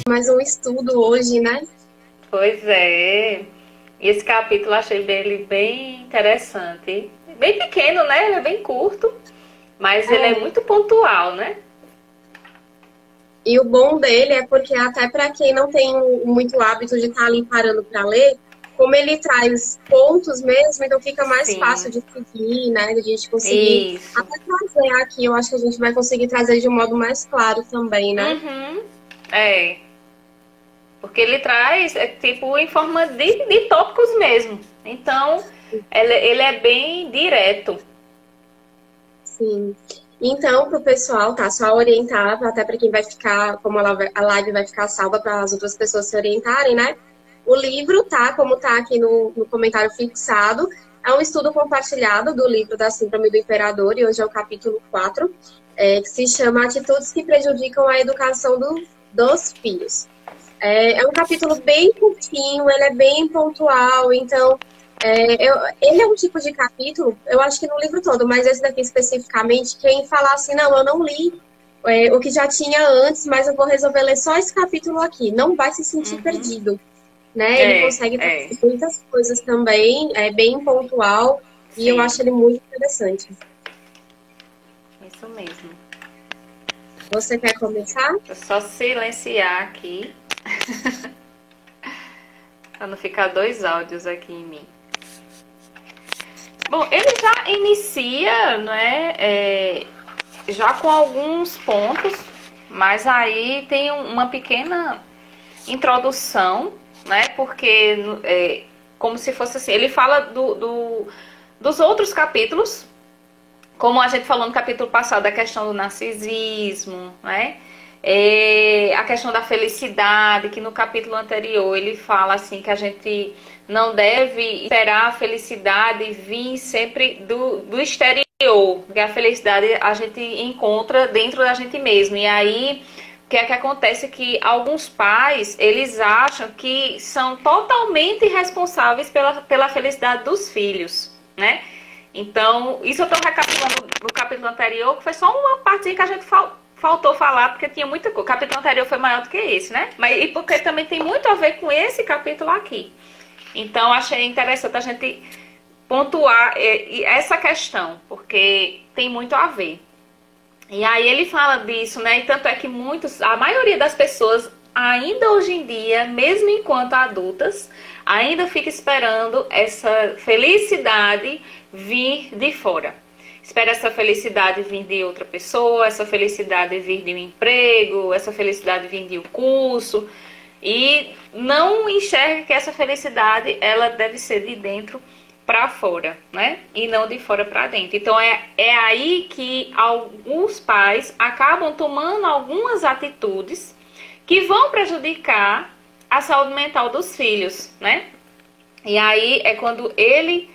Mais um estudo hoje, né? Pois é. E esse capítulo eu achei dele bem interessante. Bem pequeno, né? Ele é bem curto, mas ele é É. muito pontual, né? E o bom dele é porque até para quem não tem muito hábito de estar ali parando para ler, como ele traz pontos mesmo, então fica mais fácil Sim, de seguir, né? De a gente conseguir isso. até trazer aqui, eu acho que a gente vai conseguir trazer de um modo mais claro também, né? Uhum. É. Porque ele traz, tipo, em forma de tópicos mesmo. Então, ele é bem direto. Sim. Então, para o pessoal, tá? Só orientar, até para quem vai ficar, como a live vai ficar salva para as outras pessoas se orientarem, né? O livro, tá? Como tá aqui no comentário fixado, é um estudo compartilhado do livro da Síndrome do Imperador, e hoje é o capítulo 4, que se chama Atitudes que Prejudicam a Educação dos Filhos. É um capítulo bem curtinho, ele é bem pontual, então ele é um tipo de capítulo, eu acho que no livro todo, mas esse daqui especificamente, quem falar assim, não, eu não li o que já tinha antes, mas eu vou resolver ler só esse capítulo aqui, não vai se sentir Uhum. perdido, né? Ele É, consegue é. trazer muitas coisas também, é bem pontual, e eu Sim, acho ele muito interessante. isso mesmo. Você quer começar? Vou só silenciar aqui, para não ficar dois áudios aqui em mim. Bom, ele já inicia, né, já com alguns pontos, mas aí tem uma pequena introdução, né, porque como se fosse assim, ele fala dos outros capítulos, como a gente falou no capítulo passado, da questão do narcisismo, né? A questão da felicidade, que no capítulo anterior ele fala assim que a gente não deve esperar a felicidade vir sempre do exterior, porque a felicidade a gente encontra dentro da gente mesmo. E aí, o que é que acontece? Que alguns pais, eles acham que são totalmente responsáveis pela felicidade dos filhos, né? Então, isso eu estou recapitulando no capítulo anterior, que foi só uma parte que a gente faltou falar, porque tinha muita coisa. O capítulo anterior foi maior do que esse, né? Mas e porque também tem muito a ver com esse capítulo aqui. Então, achei interessante a gente pontuar essa questão, porque tem muito a ver. E aí ele fala disso, né? E tanto é que a maioria das pessoas, ainda hoje em dia, mesmo enquanto adultas, ainda fica esperando essa felicidade vir de fora. Espera essa felicidade vir de outra pessoa, essa felicidade vir de um emprego, essa felicidade vir de um curso. E não enxerga que essa felicidade ela deve ser de dentro para fora, né? E não de fora para dentro. Então é aí que alguns pais acabam tomando algumas atitudes que vão prejudicar a saúde mental dos filhos, né? E aí é quando ele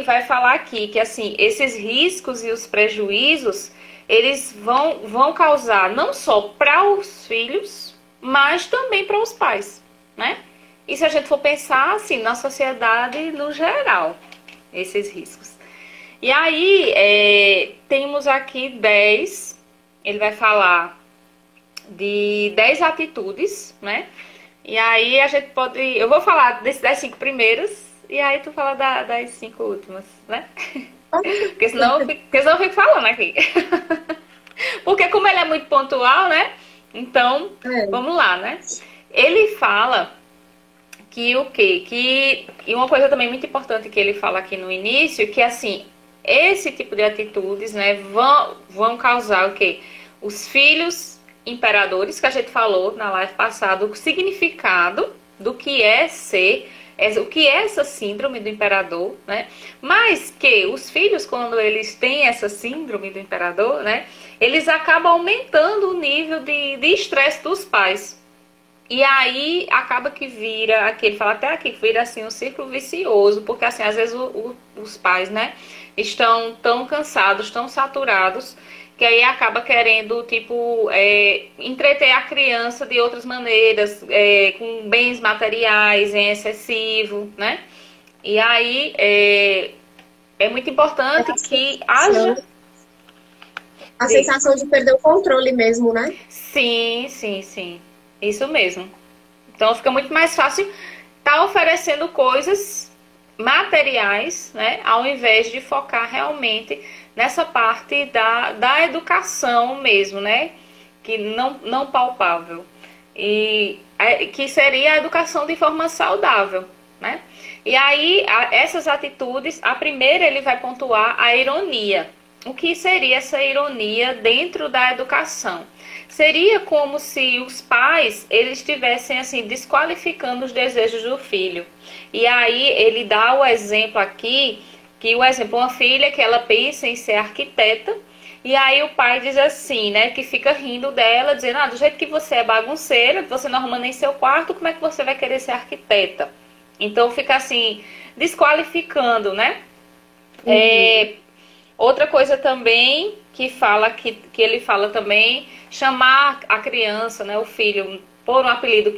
vai falar aqui que assim, esses riscos e os prejuízos, eles vão causar não só para os filhos, mas também para os pais, né? E se a gente for pensar assim, na sociedade no geral, esses riscos. E aí, temos aqui 10, ele vai falar de 10 atitudes, né? E aí a gente pode. Eu vou falar das 5 primeiras, e aí tu fala das 5 últimas, né? Porque senão eu fico falando aqui. Porque como ele é muito pontual, né? Então, É, vamos lá, né? Ele fala que o quê? E uma coisa também muito importante que ele fala aqui no início, que assim, esse tipo de atitudes, né, vão causar o quê? Os filhos imperadores, que a gente falou na live passada, o significado do que é ser, o que é essa síndrome do imperador, né? Mas que os filhos, quando eles têm essa síndrome do imperador, né, eles acabam aumentando o nível de estresse dos pais. E aí acaba que vira, aqui ele fala até aqui, que vira assim um círculo vicioso, porque assim, às vezes os pais, né, estão tão cansados, tão saturados, que aí acaba querendo, tipo, entreter a criança de outras maneiras, com bens materiais em excessivo, né? E aí é muito é importante que haja. a Diga. sensação de perder o controle mesmo, né? Sim, sim, sim. Isso mesmo. Então fica muito mais fácil estar oferecendo coisas materiais, né? Ao invés de focar realmente nessa parte da educação mesmo, né? Que não palpável. E que seria a educação de forma saudável, né? E aí, essas atitudes, a primeira ele vai pontuar a ironia. O que seria essa ironia dentro da educação? Seria como se os pais eles estivessem assim desqualificando os desejos do filho. E aí ele dá o exemplo aqui, que o exemplo uma filha que ela pensa em ser arquiteta, e aí o pai diz assim, né, que fica rindo dela, dizendo: "Ah, do jeito que você é bagunceira, você não arruma nem seu quarto, como é que você vai querer ser arquiteta?" Então fica assim desqualificando, né? Outra coisa também que fala que ele fala também, chamar a criança, né, o filho, por um apelido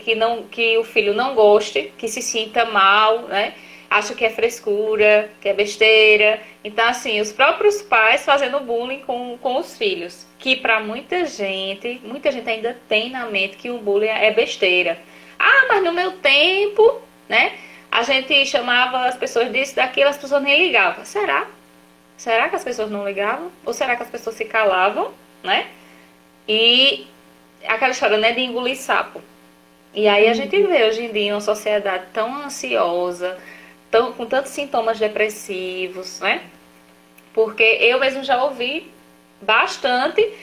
que o filho não goste, que se sinta mal, né? Acha que é frescura, que é besteira. Então, assim, os próprios pais fazendo bullying com os filhos. Que para muita gente ainda tem na mente que o bullying é besteira. Ah, mas no meu tempo, né? A gente chamava as pessoas disso, daquilo, as pessoas nem ligavam. Será? Será que as pessoas não ligavam? Ou será que as pessoas se calavam, né? E aquela história, né, de engolir sapo. E aí a gente vê hoje em dia uma sociedade tão ansiosa, com tantos sintomas depressivos, né? Porque eu mesmo já ouvi bastante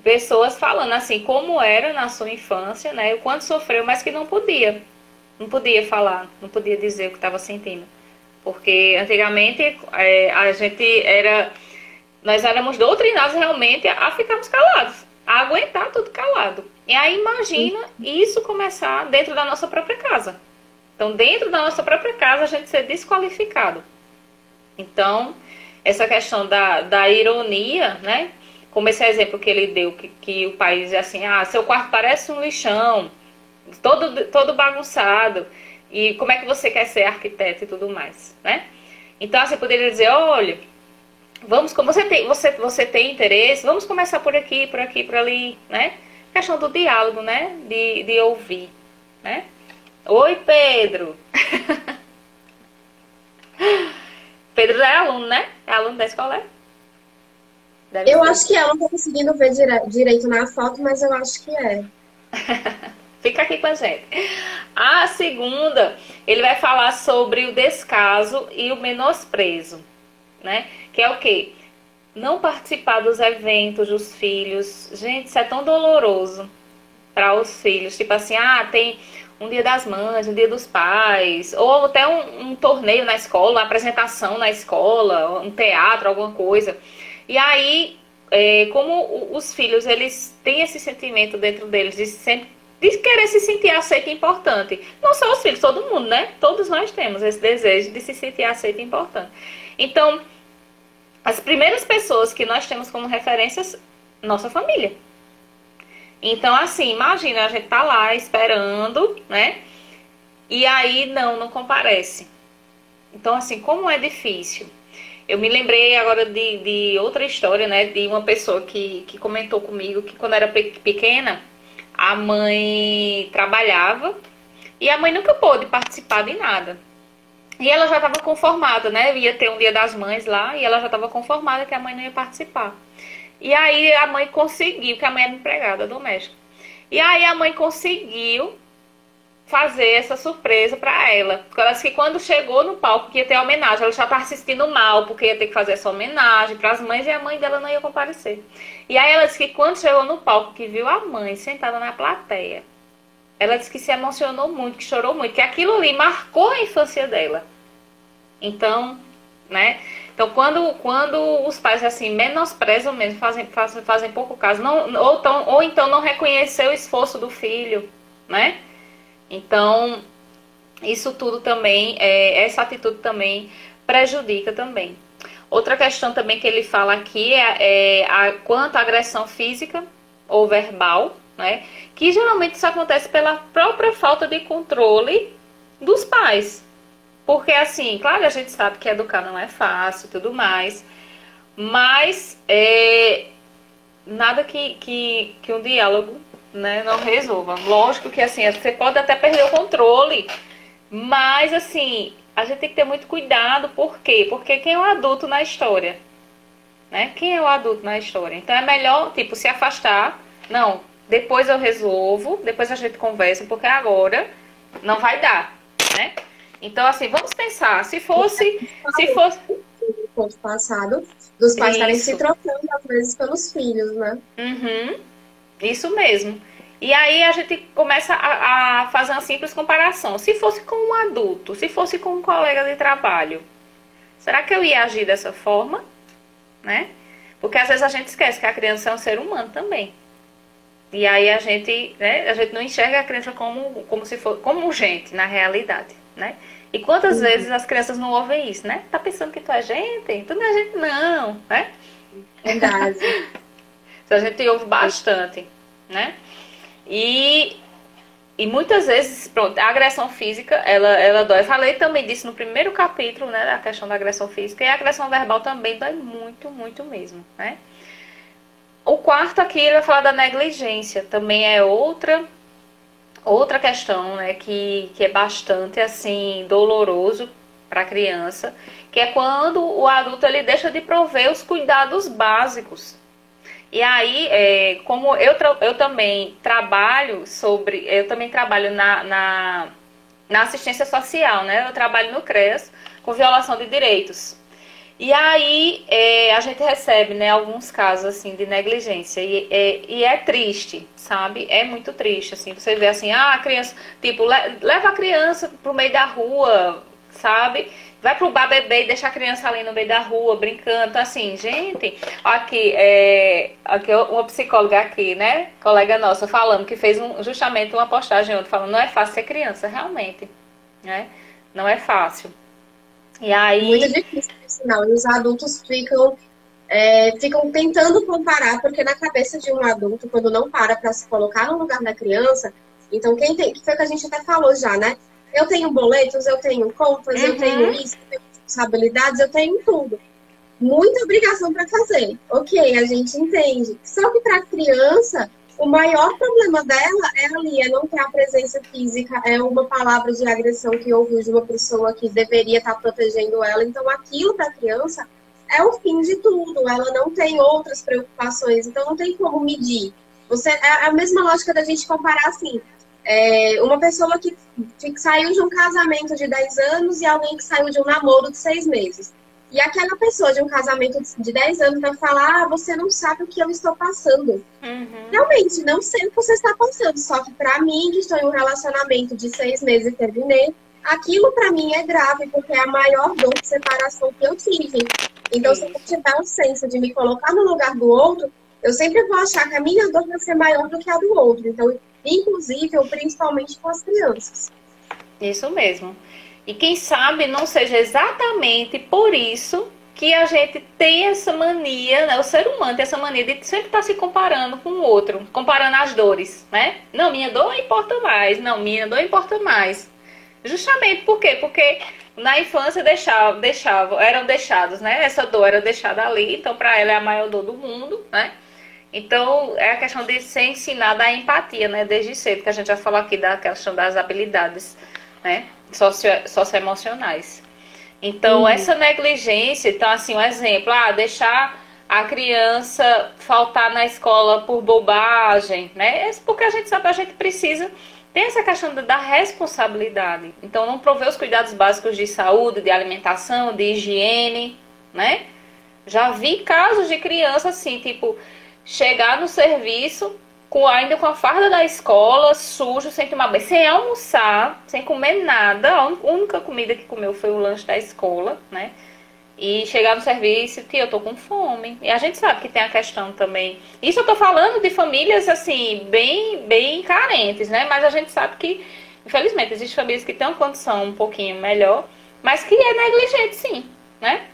pessoas falando assim, como era na sua infância, né? O quanto sofreu, mas que não podia. Não podia falar, não podia dizer o que estava sentindo. Porque antigamente nós éramos doutrinados realmente a ficarmos calados, a aguentar tudo calado. E aí imagina isso começar dentro da nossa própria casa. Então, dentro da nossa própria casa, a gente ser desqualificado. Então, essa questão da ironia, né? Como esse exemplo que ele deu, que o pai diz assim: "Ah, seu quarto parece um lixão, todo bagunçado. E como é que você quer ser arquiteto e tudo mais, né?" Então, assim, poderia dizer: "Olha, como você tem interesse, vamos começar por aqui, por ali, né?" Questão do diálogo, né? De ouvir, né? Oi, Pedro. Pedro é aluno, né? É aluno da escola, é? Eu acho que ela não tá conseguindo ver direito na foto, mas eu acho que é. Fica aqui com a gente. A segunda, ele vai falar sobre o descaso e o menosprezo, né? Que é o quê? Não participar dos eventos dos filhos. Gente, isso é tão doloroso para os filhos. Tipo assim, tem um dia das mães, um dia dos pais, ou até um torneio na escola, uma apresentação na escola, um teatro, alguma coisa. E aí, como os filhos, eles têm esse sentimento dentro deles de querer se sentir aceito e importante. Não só os filhos, todo mundo, né? Todos nós temos esse desejo de se sentir aceito e importante. Então, as primeiras pessoas que nós temos como referências, nossa família. Então, assim, imagina, a gente tá lá esperando, né? E aí não comparece. Então, assim, como é difícil. Eu me lembrei agora de outra história, né? De uma pessoa que comentou comigo que quando era pequena, a mãe trabalhava e a mãe nunca pôde participar de nada. E ela já estava conformada, né? Ia ter um dia das mães lá e ela já estava conformada que a mãe não ia participar. E aí a mãe conseguiu, porque a mãe era empregada doméstica. E aí a mãe conseguiu fazer essa surpresa para ela. Porque ela disse que quando chegou no palco que ia ter a homenagem, ela já estava se sentindo mal, porque ia ter que fazer essa homenagem para as mães e a mãe dela não ia comparecer. E aí ela disse que quando chegou no palco, que viu a mãe sentada na plateia, ela disse que se emocionou muito, que chorou muito, que aquilo ali marcou a infância dela. Então, né? Então, quando os pais assim menosprezam mesmo, fazem pouco caso, ou então não reconhecer o esforço do filho, né? Então, isso tudo também, essa atitude também prejudica também. Outra questão também que ele fala aqui quanto à agressão física ou verbal, né? Que geralmente isso acontece pela própria falta de controle dos pais. Porque, assim, claro, a gente sabe que educar não é fácil e tudo mais, mas nada que um diálogo né? Não resolva. Lógico que assim, você pode até perder o controle, mas assim, a gente tem que ter muito cuidado. Por quê? Porque quem é o adulto na história? Né? Quem é o adulto na história? Então é melhor, tipo, se afastar. Não, depois eu resolvo, depois a gente conversa, porque agora não vai dar, né? Então, assim, vamos pensar, se fosse No ponto passado, dos pais estarem se isso, trocando, às vezes, pelos filhos, né? uhum, isso mesmo. E aí a gente começa a fazer uma simples comparação. Se fosse com um adulto, se fosse com um colega de trabalho, será que eu ia agir dessa forma, né? Porque às vezes a gente esquece que a criança é um ser humano também. E aí a gente, né, a gente não enxerga a criança como se fosse como gente na realidade, né? E quantas vezes as crianças não ouvem isso, né? Tá pensando que tu é gente? Tu não é gente não, né? Verdade. Isso a gente ouve bastante, né? E, e muitas vezes, pronto, a agressão física, ela dói. Eu falei também disso no primeiro capítulo, né, da questão da agressão física, e a agressão verbal também dói muito, muito mesmo, né? O quarto aqui, ele vai falar da negligência, também é outra questão, né, que é bastante, assim, doloroso para a criança, que é quando o adulto, ele deixa de prover os cuidados básicos. E aí, como eu também trabalho na assistência social, né? Eu trabalho no CREAS com violação de direitos. E aí a gente recebe, né, alguns casos assim de negligência e é triste, sabe? É muito triste, assim. Você vê assim, a criança, tipo, leva a criança pro meio da rua, sabe? Vai pro bar beber e deixa a criança ali no meio da rua brincando. Então, assim, gente, aqui uma psicóloga aqui, né, colega nossa, falando que fez justamente uma postagem ontem falando, não é fácil ser criança, realmente, né? Não é fácil. E Muito aí difícil, por sinal. E os adultos ficam tentando comparar, porque na cabeça de um adulto, quando não para se colocar no lugar da criança, então que foi o que a gente até falou já, né? Eu tenho boletos, eu tenho contas, eu tenho uhum, isso, eu tenho responsabilidades, eu tenho tudo. Muita obrigação para fazer. Ok, a gente entende. Só que para a criança, o maior problema dela é não ter a presença física, é uma palavra de agressão que ouviu de uma pessoa que deveria estar protegendo ela. Então, aquilo para a criança é o fim de tudo. Ela não tem outras preocupações, então não tem como medir. É a mesma lógica da gente comparar assim. Uma pessoa que saiu de um casamento de 10 anos e alguém que saiu de um namoro de 6 meses. E aquela pessoa de um casamento de 10 anos vai falar, você não sabe o que eu estou passando. uhum, Realmente, não sei o que você está passando. Só que para mim, que estou em um relacionamento de 6 meses e terminei, aquilo para mim é grave, porque é a maior dor de separação que eu tive. Então, se eu isso. tiver o senso de me colocar no lugar do outro, eu sempre vou achar que a minha dor vai ser maior do que a do outro. Então, inclusive, ou principalmente com as crianças. Isso mesmo. E quem sabe não seja exatamente por isso que a gente tem essa mania, né? O ser humano tem essa mania de sempre estar se comparando com o outro, comparando as dores, né? Não, minha dor importa mais, não, minha dor importa mais. Justamente por quê? Porque na infância eram deixados, né? Essa dor era deixada ali, então para ela é a maior dor do mundo, né? Então, é a questão de ser ensinada a empatia, né? Desde cedo, que a gente já falou aqui da questão das habilidades, né? Socioemocionais. Então, Uhum. essa negligência, então, assim, um exemplo, deixar a criança faltar na escola por bobagem, né? Porque a gente sabe, a gente precisa ter essa questão da responsabilidade. Então, não prover os cuidados básicos de saúde, de alimentação, de higiene, né? Já vi casos de criança assim, tipo, chegar no serviço ainda com a farda da escola, sujo, sem tomar banho, sem almoçar, sem comer nada. A única comida que comeu foi o lanche da escola, né? E chegar no serviço, tia, eu tô com fome. E a gente sabe que tem a questão também. Isso eu tô falando de famílias, assim, bem, bem carentes, né? Mas a gente sabe que, infelizmente, existem famílias que têm uma condição um pouquinho melhor, mas que é negligente, sim, né?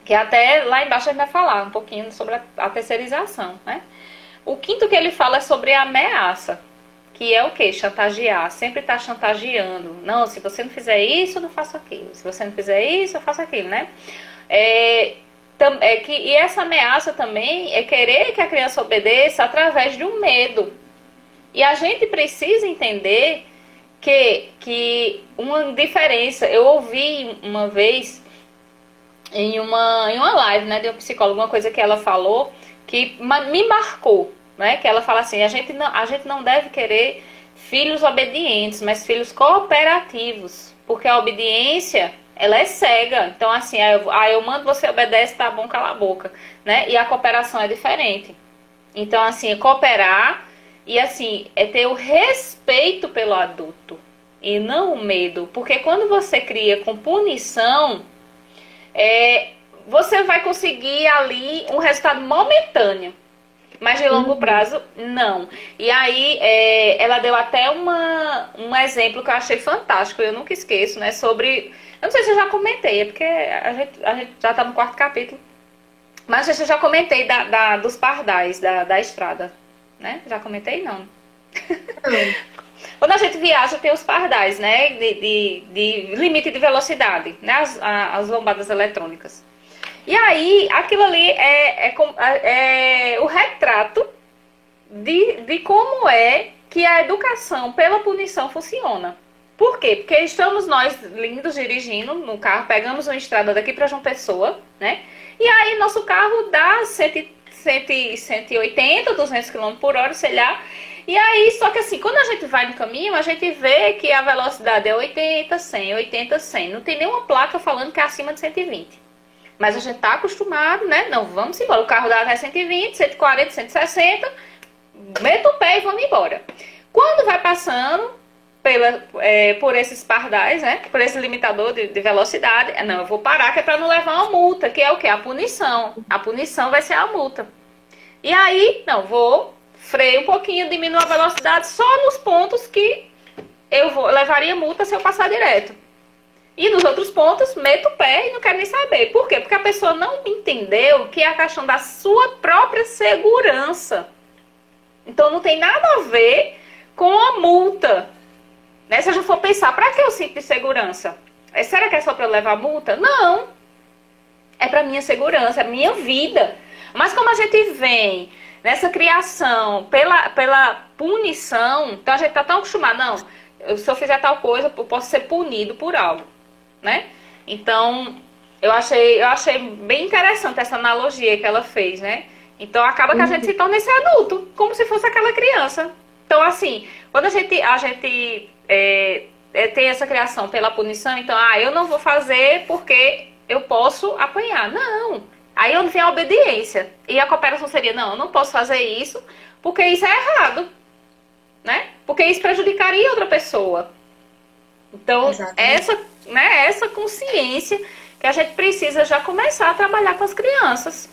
Que até lá embaixo a gente vai falar um pouquinho sobre a terceirização, né? O quinto que ele fala é sobre a ameaça, que é o quê? Chantagear. Sempre tá chantageando. Não, se você não fizer isso, eu não faço aquilo. Se você não fizer isso, eu faço aquilo, né? E essa ameaça também é querer que a criança obedeça através de um medo. E a gente precisa entender que uma diferença, eu ouvi uma vez em uma live, né, de uma psicóloga, uma coisa que ela falou que me marcou, né, que ela fala assim, a gente não deve querer filhos obedientes, mas filhos cooperativos, porque a obediência, ela é cega, então assim, eu mando, você obedece, tá bom, cala a boca, né, e a cooperação é diferente. Então assim, é cooperar e assim, é ter o respeito pelo adulto e não o medo, porque quando você cria com punição, você vai conseguir ali um resultado momentâneo, mas de longo prazo, não. E aí, ela deu até um exemplo que eu achei fantástico, eu nunca esqueço, né? Sobre. Eu não sei se eu já comentei, é porque a gente já tá no 4º capítulo. Mas eu já comentei dos pardais da estrada, né? Já comentei, não. Quando a gente viaja, tem os pardais, né? De limite de velocidade, né? As lombadas eletrônicas. E aí, aquilo ali é o retrato de como é que a educação pela punição funciona. Por quê? Porque estamos nós lindos dirigindo no carro, pegamos uma estrada daqui para João Pessoa, né? E aí nosso carro dá 180, 200 km por hora, sei lá. E aí, só que assim, quando a gente vai no caminho, a gente vê que a velocidade é 80, 100, 80, 100. Não tem nenhuma placa falando que é acima de 120. Mas a gente tá acostumado, né? Não, vamos embora. O carro dá até 120, 140, 160. Meta o pé e vamos embora. Quando vai passando por esses pardais, né? Por esse limitador de velocidade, não, eu vou parar que é para não levar uma multa, que é o quê? A punição. A punição vai ser a multa. E aí, não, freio um pouquinho, diminuo a velocidade só nos pontos que eu levaria multa se eu passar direto. E nos outros pontos, meto o pé e não quero nem saber. Por quê? Porque a pessoa não entendeu que é a questão da sua própria segurança. Então não tem nada a ver com a multa. Né? Se a gente for pensar, para que o cinto de segurança? Será que é só para eu levar multa? Não. É para minha segurança, é minha vida. Mas como a gente vem nessa criação pela punição, então a gente está tão acostumado, não, se eu fizer tal coisa, eu posso ser punido por algo. Né? Então, eu achei bem interessante essa analogia que ela fez, né? Então, acaba que a gente se torna esse adulto, como se fosse aquela criança. Então, assim, quando a gente tem essa criação pela punição, então, eu não vou fazer porque eu posso apanhar. Não. Aí onde vem a obediência. E a cooperação seria, não, eu não posso fazer isso porque isso é errado. Né? Porque isso prejudicaria outra pessoa. Então, essa consciência que a gente precisa já começar a trabalhar com as crianças,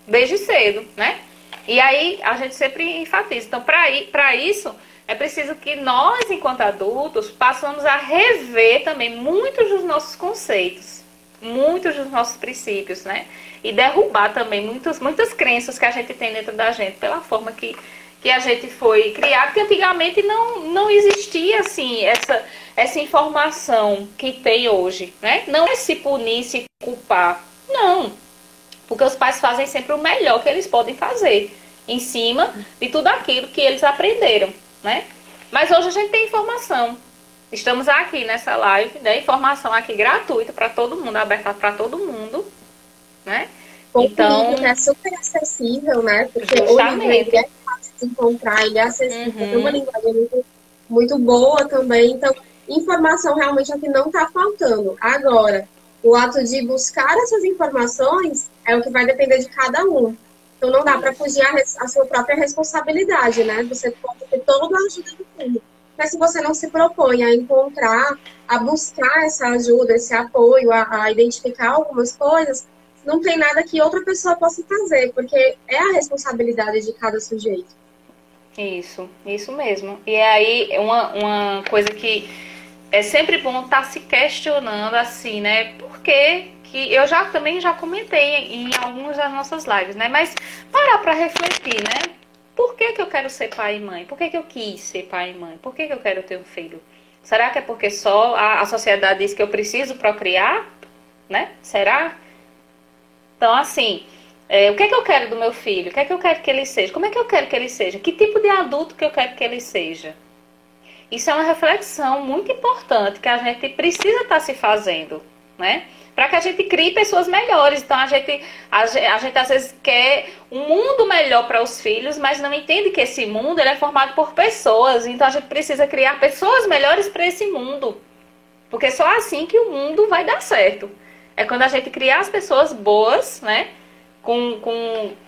desde cedo, né? E aí, a gente sempre enfatiza. Então, para isso, é preciso que nós, enquanto adultos, passamos a rever também muitos dos nossos conceitos, muitos dos nossos princípios, né? E derrubar também muitas crenças que a gente tem dentro da gente, pela forma que a gente foi criado, que antigamente não existia, assim, essa informação que tem hoje, né? Não é se punir, se culpar, não. Porque os pais fazem sempre o melhor que eles podem fazer, em cima de tudo aquilo que eles aprenderam, né? Mas hoje a gente tem informação. Estamos aqui nessa live, né? Informação aqui gratuita para todo mundo, aberta para todo mundo, né? Então, é super acessível, né? Porque hoje é fácil de encontrar, ele é acessível, tem uma linguagem muito, muito boa também. Então, informação realmente é o que não está faltando. Agora, o ato de buscar essas informações é o que vai depender de cada um. Então, não dá para fugir a sua própria responsabilidade, né? Você pode ter toda a ajuda do mundo. Mas se você não se propõe a encontrar, a buscar essa ajuda, esse apoio, a identificar algumas coisas, não tem nada que outra pessoa possa fazer, porque é a responsabilidade de cada sujeito. Isso mesmo. E aí, uma coisa que é sempre bom estar se questionando assim, né? Porque que eu também já comentei em algumas das nossas lives, né? Mas parar para refletir, né? Por que eu quero ser pai e mãe? Por que eu quis ser pai e mãe? Por que eu quero ter um filho? Será que é porque só a sociedade diz que eu preciso procriar? Né? Será? Então, assim, O que é que eu quero do meu filho? O que é que eu quero que ele seja? Como é que eu quero que ele seja? Que tipo de adulto que eu quero que ele seja? Isso é uma reflexão muito importante que a gente precisa estar se fazendo, né? Para que a gente crie pessoas melhores. Então, a gente às vezes quer um mundo melhor para os filhos, mas não entende que esse mundo ele é formado por pessoas. Então, a gente precisa criar pessoas melhores para esse mundo. Porque só assim que o mundo vai dar certo. É quando a gente criar as pessoas boas, né?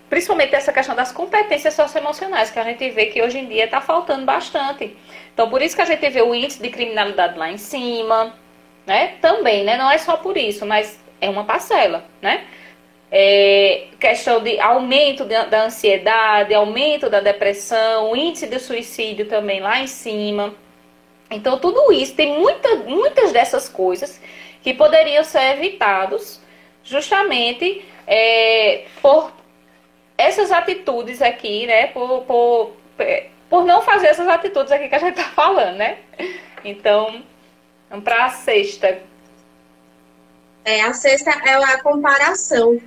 Principalmente essa questão das competências socioemocionais, que a gente vê que hoje em dia está faltando bastante. Então, por isso que a gente vê o índice de criminalidade lá em cima, né? Também, né? Não é só por isso, mas é uma parcela, né? Questão de aumento da ansiedade, aumento da depressão, o índice de suicídio também lá em cima. Então, tudo isso, tem muitas dessas coisas que poderiam ser evitados justamente por essas atitudes aqui, né? Por não fazer essas atitudes aqui que a gente tá falando, né? Então, vamos para a sexta. A sexta é a comparação,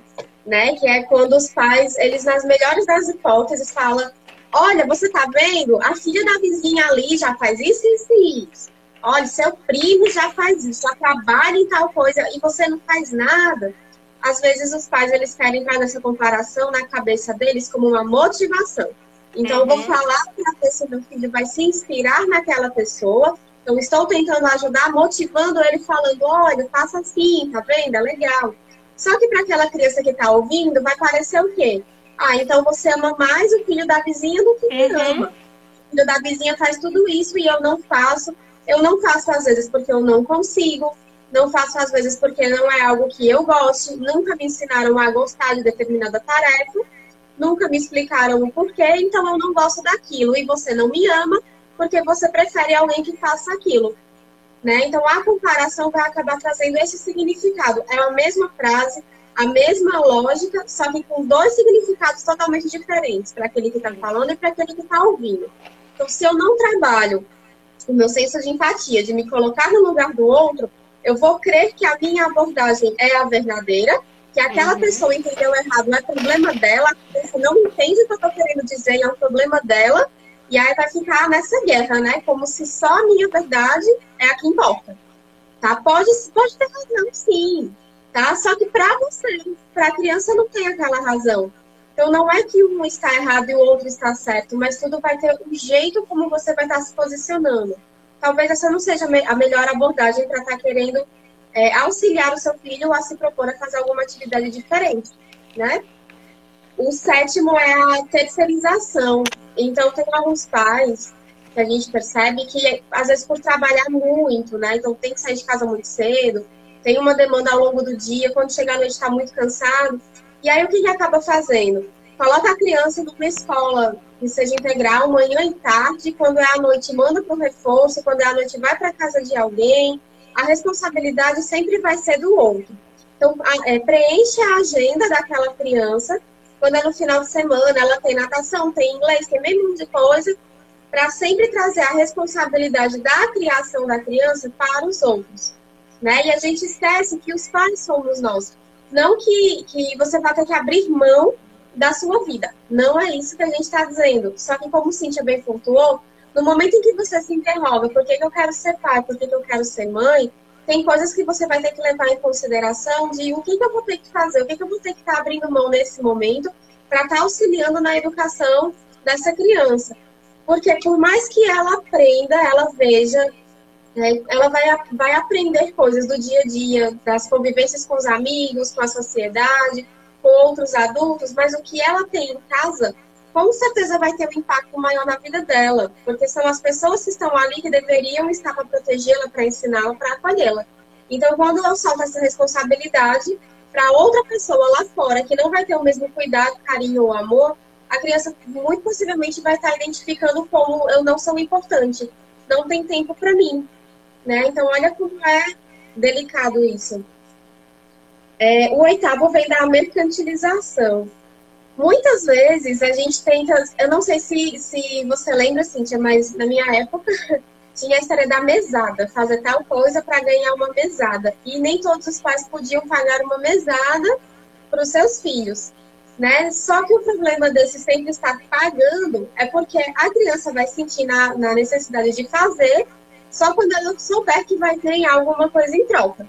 né? Que é quando os pais, eles nas melhores das hipóteses falam: olha, você tá vendo? A filha da vizinha ali já faz isso, isso e isso. Olha, seu primo já faz isso, já trabalha em tal coisa e você não faz nada. Às vezes os pais, eles querem entrar nessa comparação na cabeça deles como uma motivação. Então, eu vou falar para se meu filho vai se inspirar naquela pessoa. Eu estou tentando ajudar, motivando ele, falando: olha, faça assim, tá vendo? É legal. Só que para aquela criança que está ouvindo, vai parecer o quê? Então você ama mais o filho da vizinha do que me ama. O filho da vizinha faz tudo isso e eu não faço. Eu não faço às vezes porque eu não consigo. Não faço às vezes porque não é algo que eu goste. Nunca me ensinaram a gostar de determinada tarefa. Nunca me explicaram o porquê. Então eu não gosto daquilo. E você não me ama porque você prefere alguém que faça aquilo. Né? Então a comparação vai acabar trazendo esse significado. É a mesma frase, a mesma lógica, só que com dois significados totalmente diferentes, para aquele que está falando e para aquele que está ouvindo. Então, se eu não trabalho o meu senso de empatia, de me colocar no lugar do outro, eu vou crer que a minha abordagem é a verdadeira, que aquela pessoa entendeu errado, não é problema dela, a pessoa não entende o que eu estou querendo dizer, é um problema dela, e aí vai ficar nessa guerra, né? Como se só a minha verdade é a que importa. Tá? Pode ter razão, sim. Tá? Só que para você, para a criança não tem aquela razão. Então não é que um está errado e o outro está certo, mas tudo vai ter um jeito como você vai estar se posicionando. Talvez essa não seja a melhor abordagem para estar querendo auxiliar o seu filho a se propor a fazer alguma atividade diferente, né? O sétimo é a terceirização. Então tem alguns pais que a gente percebe que, às vezes, por trabalhar muito, né? Então tem que sair de casa muito cedo, tem uma demanda ao longo do dia, quando chega à noite está muito cansado. E aí o que acaba fazendo? Coloca a criança numa escola que seja integral, manhã e tarde, quando é à noite manda para o reforço, quando é à noite vai para a casa de alguém. A responsabilidade sempre vai ser do outro. Então, preenche a agenda daquela criança, quando é no final de semana, ela tem natação, tem inglês, tem meio mundo de coisa, para sempre trazer a responsabilidade da criação da criança para os outros. Né? E a gente esquece que os pais somos nós. Não que você vai ter que abrir mão da sua vida. Não é isso que a gente está dizendo. Só que, como Cíntia bem pontuou, no momento em que você se interroga por que eu quero ser pai, por que eu quero ser mãe, tem coisas que você vai ter que levar em consideração de o que eu vou ter que fazer, o que eu vou ter que estar abrindo mão nesse momento para estar auxiliando na educação dessa criança. Porque por mais que ela aprenda, ela veja, ela vai aprender coisas do dia a dia, das convivências com os amigos, com a sociedade, com outros adultos, mas o que ela tem em casa, com certeza vai ter um impacto maior na vida dela, porque são as pessoas que estão ali que deveriam estar para protegê-la, para ensiná-la, para acolhê-la. Então, quando eu solto essa responsabilidade para outra pessoa lá fora, que não vai ter o mesmo cuidado, carinho ou amor, a criança muito possivelmente vai estar identificando como eu não sou importante, não tem tempo para mim. Né? Então, olha como é delicado isso. O oitavo vem da mercantilização. Muitas vezes a gente tenta... Eu não sei se você lembra, Cíntia, mas na minha época tinha a história da mesada. Fazer tal coisa para ganhar uma mesada. E nem todos os pais podiam pagar uma mesada para os seus filhos. né? Só que o problema desse sempre estar pagando é porque a criança vai sentir na necessidade de fazer só quando ela souber que vai ganhar alguma coisa em troca.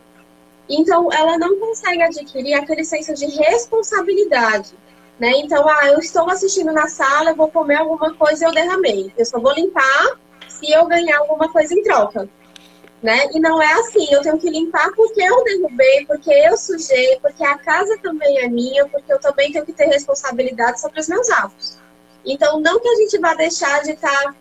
Então, ela não consegue adquirir aquele senso de responsabilidade, né? Então, eu estou assistindo na sala, eu vou comer alguma coisa e eu derramei. Eu só vou limpar se eu ganhar alguma coisa em troca, né? E não é assim, eu tenho que limpar porque eu derrubei, porque eu sujei, porque a casa também é minha, porque eu também tenho que ter responsabilidade sobre os meus atos. Então, não que a gente vá deixar de estar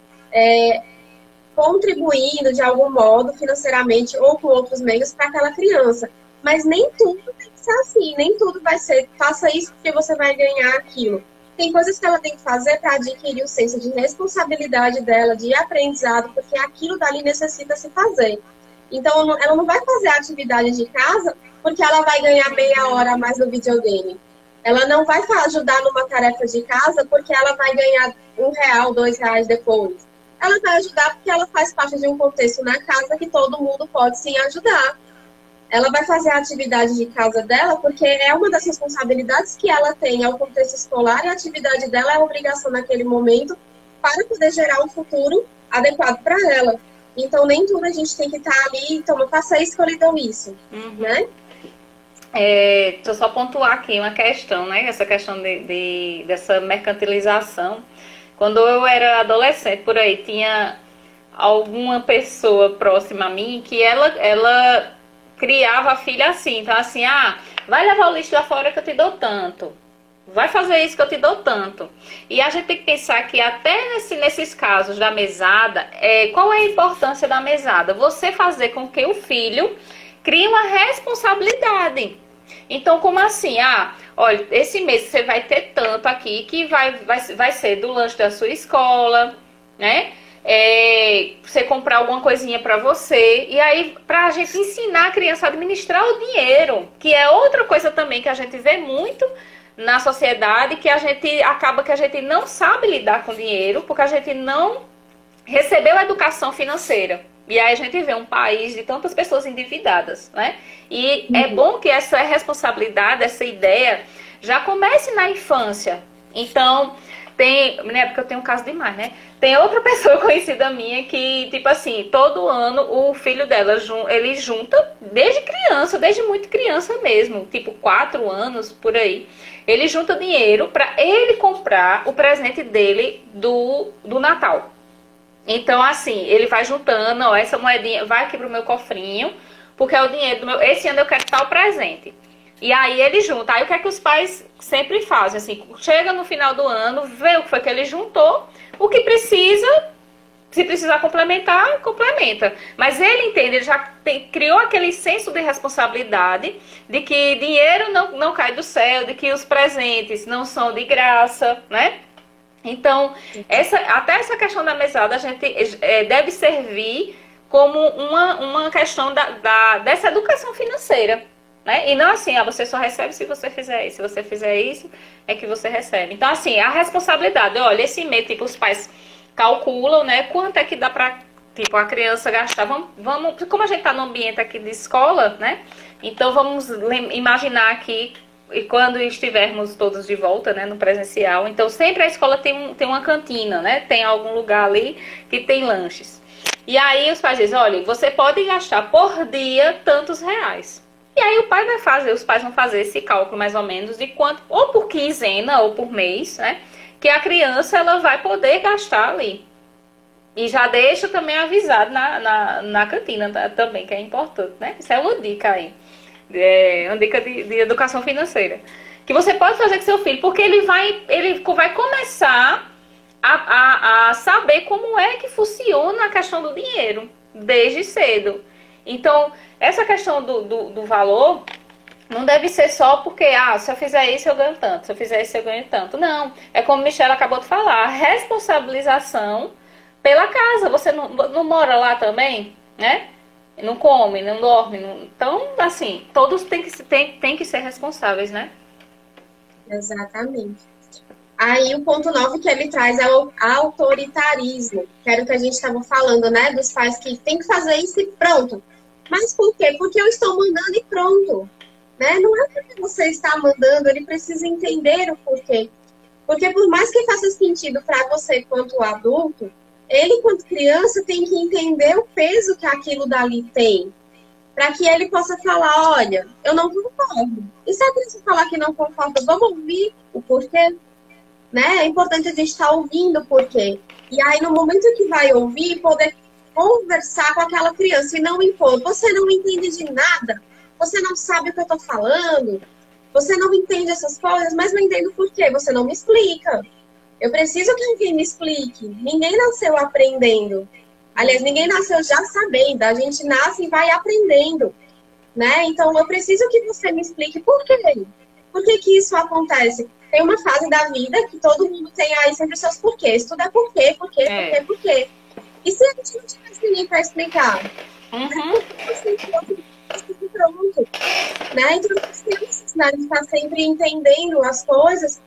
contribuindo de algum modo financeiramente ou com outros meios para aquela criança, mas nem tudo tem que ser assim, nem tudo vai ser, faça isso porque você vai ganhar aquilo. Tem coisas que ela tem que fazer para adquirir o senso de responsabilidade dela, de aprendizado, porque aquilo dali necessita se fazer. Então, ela não vai fazer a atividade de casa porque ela vai ganhar meia hora a mais no videogame. Ela não vai ajudar numa tarefa de casa porque ela vai ganhar R$1, R$2 depois. Ela vai ajudar porque ela faz parte de um contexto na casa que todo mundo pode sim ajudar. Ela vai fazer a atividade de casa dela porque é uma das responsabilidades que ela tem ao contexto escolar e a atividade dela é a obrigação naquele momento para poder gerar um futuro adequado para ela. Então, nem tudo a gente tem que estar ali, então, faça isso que eu lhe dou isso, né? Deixa eu só pontuar aqui uma questão, né? Essa questão dessa mercantilização. Quando eu era adolescente, por aí, tinha alguma pessoa próxima a mim que ela criava a filha assim. Então, assim, vai levar o lixo lá fora que eu te dou tanto. Vai fazer isso que eu te dou tanto. E a gente tem que pensar que até nesses casos da mesada, qual é a importância da mesada? Você fazer com que o filho crie uma responsabilidade. Então, como assim? Olha, esse mês você vai ter tanto aqui que vai ser do lanche da sua escola, né? Você comprar alguma coisinha para você. E aí, pra gente ensinar a criança a administrar o dinheiro, que é outra coisa também que a gente vê muito na sociedade, que a gente não sabe lidar com dinheiro, porque a gente não recebeu educação financeira. E aí a gente vê um país de tantas pessoas endividadas, né? E é bom que essa responsabilidade, essa ideia, já comece na infância. Então, né, porque eu tenho um caso demais, né? Tem outra pessoa conhecida minha que, tipo assim, todo ano o filho dela, ele junta, desde muito criança mesmo, tipo 4 anos, por aí. Ele junta dinheiro para ele comprar o presente dele do Natal. Então, assim, ele vai juntando, essa moedinha vai aqui pro meu cofrinho, porque é o dinheiro do meu... Esse ano eu quero tal presente. E aí ele junta. Aí o que é que os pais sempre fazem? Assim, chega no final do ano, vê o que foi que ele juntou, o que precisa, se precisar complementar, complementa. Mas ele entende, ele já criou aquele senso de responsabilidade, de que dinheiro não cai do céu, de que os presentes não são de graça, né? Então, até essa questão da mesada, a gente deve servir como uma questão dessa educação financeira, né? E não assim, você só recebe se você fizer isso. Se você fizer isso, é que você recebe. Então, assim, a responsabilidade, olha, esse mês, tipo, os pais calculam, né, quanto é que dá pra, tipo, a criança gastar. Vamos, como a gente tá no ambiente aqui de escola, né? Então, vamos imaginar aqui, e quando estivermos todos de volta, né, no presencial, então sempre a escola tem uma cantina, né, tem algum lugar ali que tem lanches. E aí os pais dizem, olha, você pode gastar por dia tantos reais. E aí os pais vão fazer esse cálculo mais ou menos de quanto, ou por quinzena ou por mês, né, que a criança ela vai poder gastar ali. E já deixa também avisado na cantina também, que é importante, né, isso é uma dica aí. Uma dica de educação financeira que você pode fazer com seu filho, porque ele vai começar a saber como é que funciona a questão do dinheiro desde cedo. Então, essa questão do valor não deve ser só porque, se eu fizer isso eu ganho tanto, se eu fizer isso eu ganho tanto. Não, é como a Michelle acabou de falar, a responsabilização pela casa. Você não mora lá também, né? Não come, não dorme. Então, assim, todos têm que ser responsáveis, né? Exatamente. Aí o ponto 9 que ele traz é o autoritarismo, que era o que a gente estava falando, né? Dos pais que tem que fazer isso e pronto. Mas por quê? Porque eu estou mandando e pronto. né? Não é porque você está mandando, ele precisa entender o porquê. Porque por mais que faça sentido para você quanto adulto, ele, quanto criança, tem que entender o peso que aquilo dali tem. Para que ele possa falar, olha, eu não concordo. E se a criança falar que não concorda, vamos ouvir o porquê? Né? É importante a gente estar ouvindo o porquê. E aí, no momento que vai ouvir, poder conversar com aquela criança e não impor. Você não entende de nada, você não sabe o que eu estou falando, você não entende essas coisas, mas não entendo por quê. Você não me explica. Eu preciso que alguém me explique. Ninguém nasceu aprendendo. Aliás, ninguém nasceu já sabendo. A gente nasce e vai aprendendo, né? Então, eu preciso que você me explique por quê. Por que que isso acontece? Tem uma fase da vida que todo mundo tem aí sempre seus porquês. Tudo é porquê, porquê, porquê, porquê. E se a gente não tivesse ninguém para explicar? Pronto. Né? Então, nós temos necessidade de estar sempre entendendo as coisas.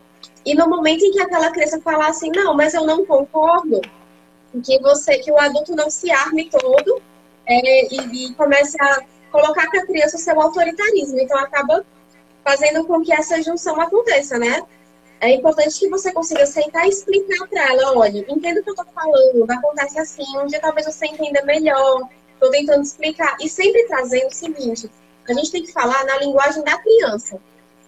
E no momento em que aquela criança falar assim, não, mas eu não concordo, que o adulto não se arme todo e comece a colocar para a criança o seu autoritarismo. Então, acaba fazendo com que essa junção aconteça, né? É importante que você consiga sentar e explicar para ela, olha, entenda o que eu estou falando, acontece assim, um dia talvez você entenda melhor, estou tentando explicar. E sempre trazendo o seguinte, a gente tem que falar na linguagem da criança.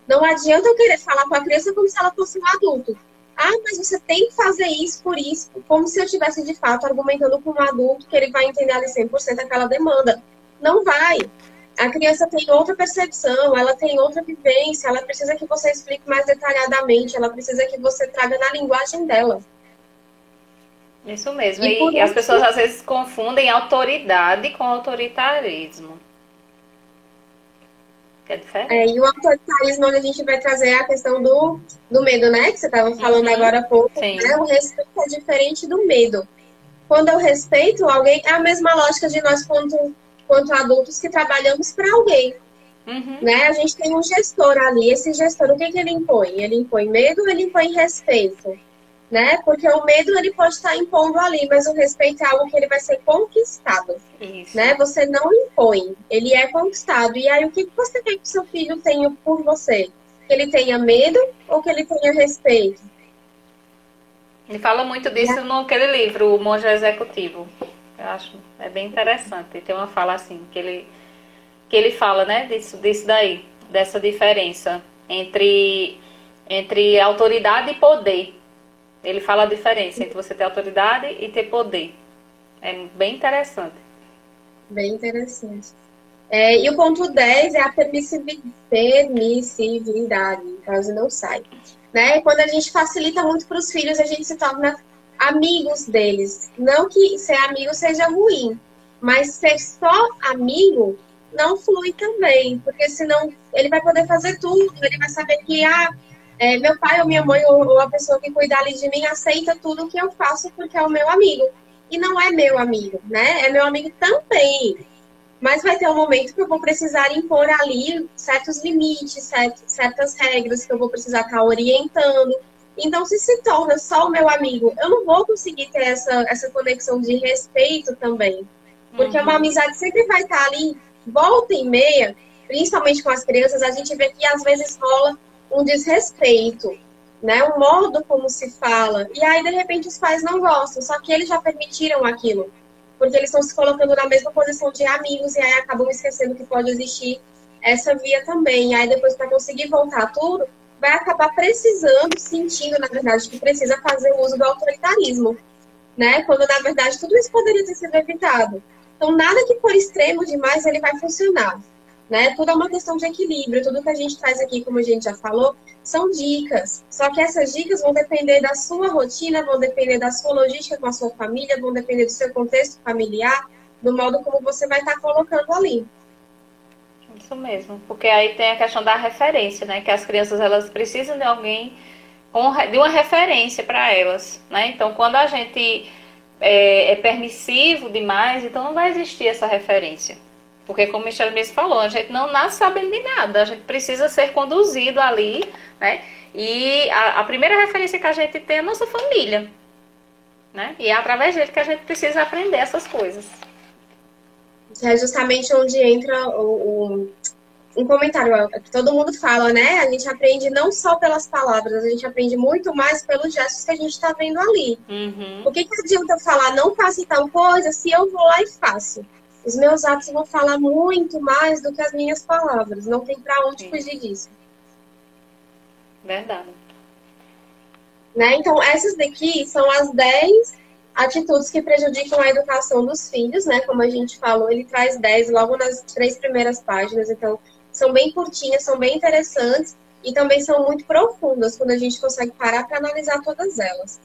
Não adianta eu querer falar com a criança como se ela fosse um adulto. Ah, mas você tem que fazer isso por isso, como se eu estivesse de fato argumentando com um adulto que ele vai entender ali 100% aquela demanda. Não vai. A criança tem outra percepção, ela tem outra vivência, ela precisa que você explique mais detalhadamente, ela precisa que você traga na linguagem dela. Isso mesmo. E as pessoas às vezes confundem autoridade com autoritarismo. Que é diferente. E o autoritarismo, onde a gente vai trazer a questão do medo, né? Que você estava falando agora há pouco. Né? O respeito é diferente do medo. Quando eu respeito alguém, é a mesma lógica de nós quanto adultos que trabalhamos para alguém. Né? A gente tem um gestor ali. Esse gestor, o que ele impõe? Ele impõe medo ou ele impõe respeito? Né? Porque o medo ele pode estar impondo ali, mas o respeito é algo que ele vai ser conquistado. Né? Você não impõe, ele é conquistado. E aí, o que você quer que o seu filho tenha por você? Que ele tenha medo ou que ele tenha respeito? Ele fala muito disso naquele livro, O Monge Executivo. Eu acho bem interessante. Tem uma fala assim, que ele fala, né, disso daí, dessa diferença entre autoridade e poder. Ele fala a diferença entre você ter autoridade e ter poder. É bem interessante. Bem interessante. E o ponto 10 é a permissividade. Quase não sai. Né? Quando a gente facilita muito para os filhos, a gente se torna amigos deles. Não que ser amigo seja ruim, mas ser só amigo não flui também. Porque senão ele vai poder fazer tudo, ele vai saber que meu pai ou minha mãe ou a pessoa que cuida ali de mim aceita tudo que eu faço porque é o meu amigo. E não é meu amigo, né? É meu amigo também. Mas vai ter um momento que eu vou precisar impor ali certos limites, certas regras que eu vou precisar estar orientando. Então, se torna só o meu amigo, eu não vou conseguir ter essa conexão de respeito também. Porque uma amizade sempre vai estar ali, volta e meia, principalmente com as crianças, a gente vê que às vezes rola um desrespeito, né? Um modo como se fala. E aí, de repente, os pais não gostam, só que eles já permitiram aquilo. Porque eles estão se colocando na mesma posição de amigos e aí acabam esquecendo que pode existir essa via também. E aí, depois, para conseguir voltar tudo, vai acabar precisando, sentindo, na verdade, que precisa fazer o uso do autoritarismo, né? Quando, na verdade, tudo isso poderia ter sido evitado. Então, nada que for extremo demais, ele vai funcionar. Né? Tudo é uma questão de equilíbrio. Tudo que a gente traz aqui, como a gente já falou, são dicas. Só que essas dicas vão depender da sua rotina, vão depender da sua logística com a sua família, vão depender do seu contexto familiar, do modo como você vai estar colocando ali. Isso mesmo. Porque aí tem a questão da referência, né? Que as crianças elas precisam de alguém, de uma referência para elas, né? Então, quando a gente é permissivo demais, então não vai existir essa referência. Porque, como o Michel mesmo falou, a gente não nasce sabendo de nada. A gente precisa ser conduzido ali, né? E a primeira referência que a gente tem é a nossa família, né? E é através dele que a gente precisa aprender essas coisas. É justamente onde entra um comentário que todo mundo fala, né? A gente aprende não só pelas palavras, a gente aprende muito mais pelos gestos que a gente está vendo ali. Uhum. O que adianta eu falar não faça tal coisa se eu vou lá e faço? Os meus atos vão falar muito mais do que as minhas palavras. Não tem para onde fugir disso. Verdade. Né? Então, essas daqui são as 10 atitudes que prejudicam a educação dos filhos, né? Como a gente falou, ele traz 10 logo nas 3 primeiras páginas. Então, são bem curtinhas, são bem interessantes e também são muito profundas quando a gente consegue parar para analisar todas elas.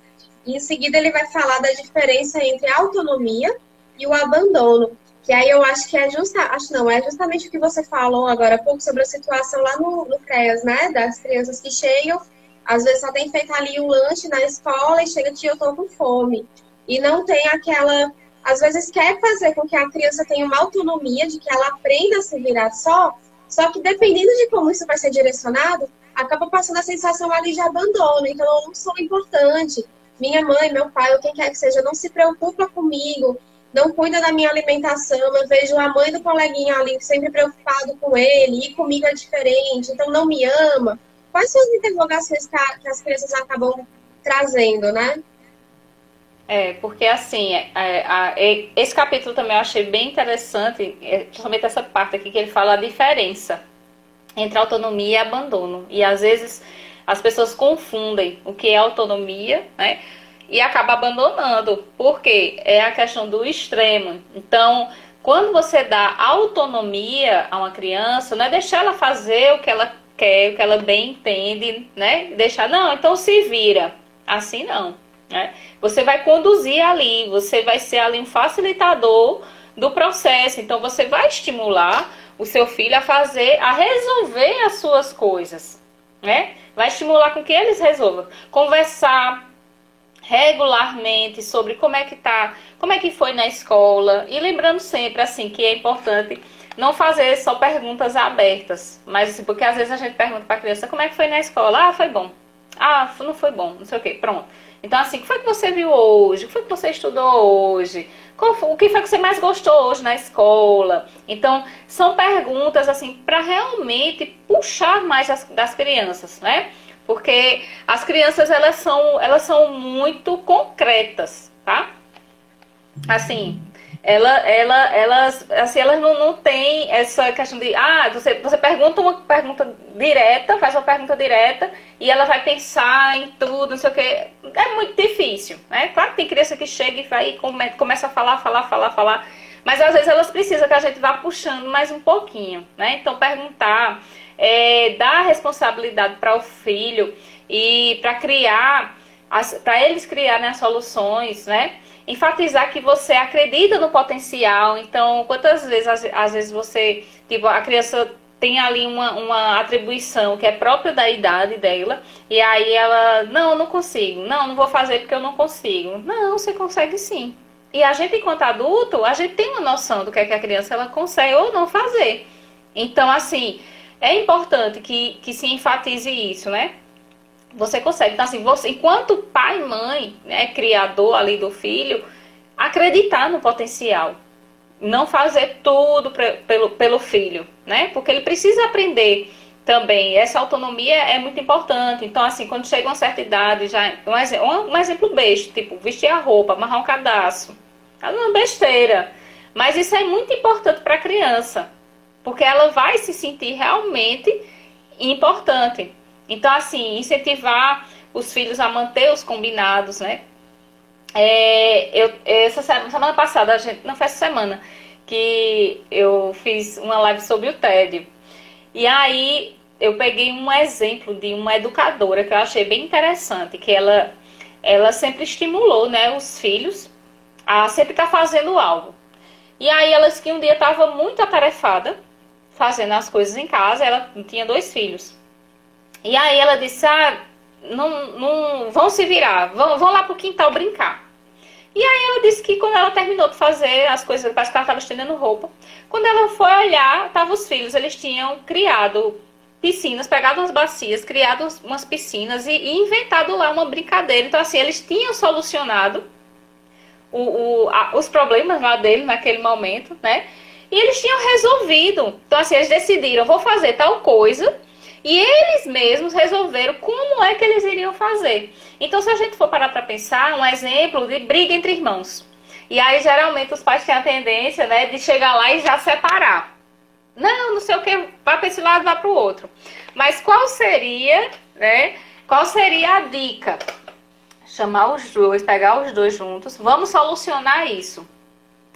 E em seguida, ele vai falar da diferença entre a autonomia e o abandono. Que aí eu acho que é justamente o que você falou agora há pouco sobre a situação lá no CREAS, né? Das crianças que chegam, às vezes só tem feito ali o lanche na escola e chega, tia, eu tô com fome. E não tem aquela... Às vezes quer fazer com que a criança tenha uma autonomia, de que ela aprenda a se virar só que dependendo de como isso vai ser direcionado, acaba passando a sensação ali de abandono. Então, eu não sou importante. Minha mãe, meu pai, ou quem quer que seja, não se preocupa comigo, não cuida da minha alimentação. Eu vejo a mãe do coleguinha ali sempre preocupado com ele, e comigo é diferente, então não me ama. Quais são as interrogações que as crianças acabam trazendo, né? Porque assim, esse capítulo também eu achei bem interessante, principalmente essa parte aqui que ele fala a diferença entre autonomia e abandono. E às vezes as pessoas confundem o que é autonomia, né? E acaba abandonando, porque é a questão do extremo. Então, quando você dá autonomia a uma criança, não é deixar ela fazer o que ela quer, o que ela bem entende, né? Deixar, não, então se vira. Assim não, né? Você vai conduzir ali, você vai ser ali um facilitador do processo. Então, você vai estimular o seu filho a resolver as suas coisas, né? Vai estimular com que eles resolvam. Conversar regularmente sobre como é que foi na escola. E lembrando sempre, assim, que é importante não fazer só perguntas abertas. Mas, assim, porque às vezes a gente pergunta para a criança, como é que foi na escola? Ah, foi bom. Ah, não foi bom, não sei o quê. Pronto. Então, assim, o que foi que você viu hoje? O que foi que você estudou hoje? O que foi que você mais gostou hoje na escola? Então, são perguntas, assim, para realmente puxar mais das crianças, né? Porque as crianças, elas são muito concretas, tá? Assim, elas não têm essa questão de... Ah, você pergunta uma pergunta direta, faz uma pergunta direta, e ela vai pensar em tudo, não sei o quê. É muito difícil, né? Claro que tem criança que chega e vai começa a falar. Mas às vezes elas precisam que a gente vá puxando mais um pouquinho, né? Então, perguntar, dar responsabilidade para o filho e para eles criarem as soluções, né? Enfatizar que você acredita no potencial. Então, quantas vezes, às vezes você, tipo, a criança tem ali uma atribuição que é própria da idade dela, e aí ela, não, eu não consigo, não vou fazer porque eu não consigo. Não, você consegue sim. E a gente, enquanto adulto, a gente tem uma noção do que é que a criança ela consegue ou não fazer. Então, assim, é importante que se enfatize isso, né? Você consegue. Então, assim, você, enquanto pai e mãe, né, criador ali do filho, acreditar no potencial. Não fazer tudo pelo filho, né? Porque ele precisa aprender também. Essa autonomia é muito importante. Então, assim, quando chega uma certa idade, já um exemplo besta, tipo, vestir a roupa, amarrar um cadastro. É uma besteira. Mas isso é muito importante para a criança. Porque ela vai se sentir realmente importante. Então, assim, incentivar os filhos a manter os combinados, né? Essa semana passada, não foi essa semana, que eu fiz uma live sobre o TED. E aí, eu peguei um exemplo de uma educadora que eu achei bem interessante, que ela sempre estimulou, né, os filhos a sempre estar fazendo algo. E aí, ela disse que um dia estava muito atarefada, fazendo as coisas em casa, ela tinha 2 filhos. E aí ela disse, não vão se virar, vão lá pro quintal brincar. E aí ela disse que quando ela terminou de fazer as coisas, parece que ela estava estendendo roupa, quando ela foi olhar, estavam os filhos, eles tinham criado piscinas, pegado umas bacias, criado umas piscinas e inventado lá uma brincadeira. Então, assim, eles tinham solucionado os problemas lá dele naquele momento, né? E eles tinham resolvido. Então, assim, eles decidiram, vou fazer tal coisa. E eles mesmos resolveram como é que eles iriam fazer. Então, se a gente for parar para pensar, um exemplo de briga entre irmãos. E aí, geralmente, os pais têm a tendência, né, de chegar lá e já separar. Não sei o que, vai para esse lado, vai para o outro. Mas qual seria, né, qual seria a dica? Chamar os dois, pegar os dois juntos. Vamos solucionar isso.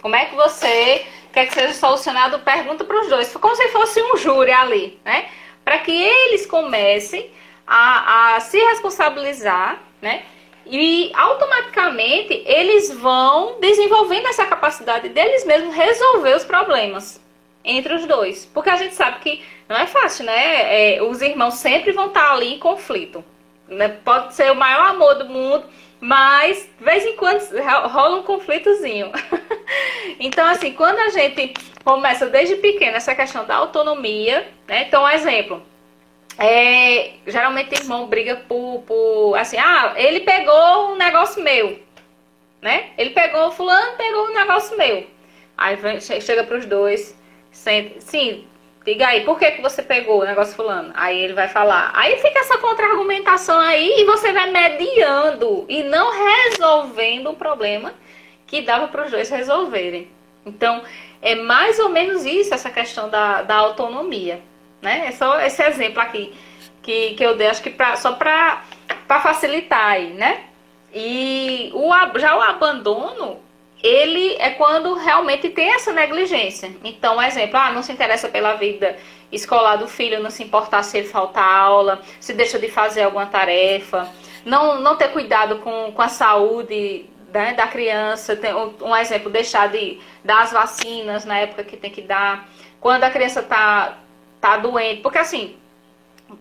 Como é que você quer que seja solucionado? Pergunta para os dois. Como se fosse um júri ali, né? Para que eles comecem a se responsabilizar, né? E automaticamente eles vão desenvolvendo essa capacidade deles mesmos resolver os problemas entre os dois. Porque a gente sabe que não é fácil, né? Os irmãos sempre vão estar ali em conflito. Né? Pode ser o maior amor do mundo, mas de vez em quando rola um conflitozinho. Então, assim, quando a gente começa desde pequeno essa questão da autonomia, né? Então, um exemplo. Geralmente o irmão briga por assim, ele pegou um negócio meu, né? Fulano pegou um negócio meu. Aí chega pros dois, sente, sim, diga aí, por que você pegou o negócio fulano? Aí ele vai falar. Aí fica essa contra-argumentação aí e você vai mediando e não resolvendo o problema que dava para os dois resolverem. Então, é mais ou menos isso, essa questão da autonomia, né? É só esse exemplo aqui que eu dei, acho que só para facilitar aí, né? E já o abandono, ele é quando realmente tem essa negligência. Então, um exemplo, não se interessa pela vida escolar do filho, não se importar se ele falta aula, se deixa de fazer alguma tarefa, não ter cuidado com a saúde, né, da criança. Tem um exemplo, deixar de dar as vacinas na época que tem que dar, quando a criança tá doente, porque assim,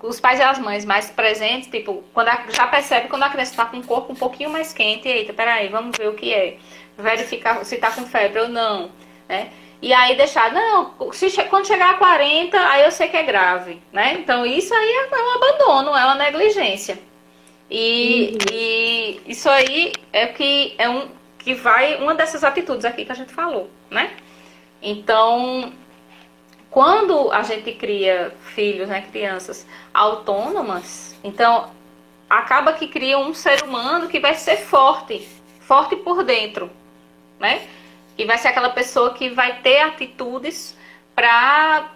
os pais e as mães mais presentes, tipo, já percebe quando a criança está com o corpo um pouquinho mais quente, eita, peraí, vamos ver o que é, verificar se está com febre ou não, né? E aí deixar, quando chegar a 40, aí eu sei que é grave, né? Então isso aí é um abandono, é uma negligência. E isso aí uma dessas atitudes aqui que a gente falou, né? Então, quando a gente cria filhos, né, crianças autônomas, então acaba que cria um ser humano que vai ser forte por dentro, né? E vai ser aquela pessoa que vai ter atitudes para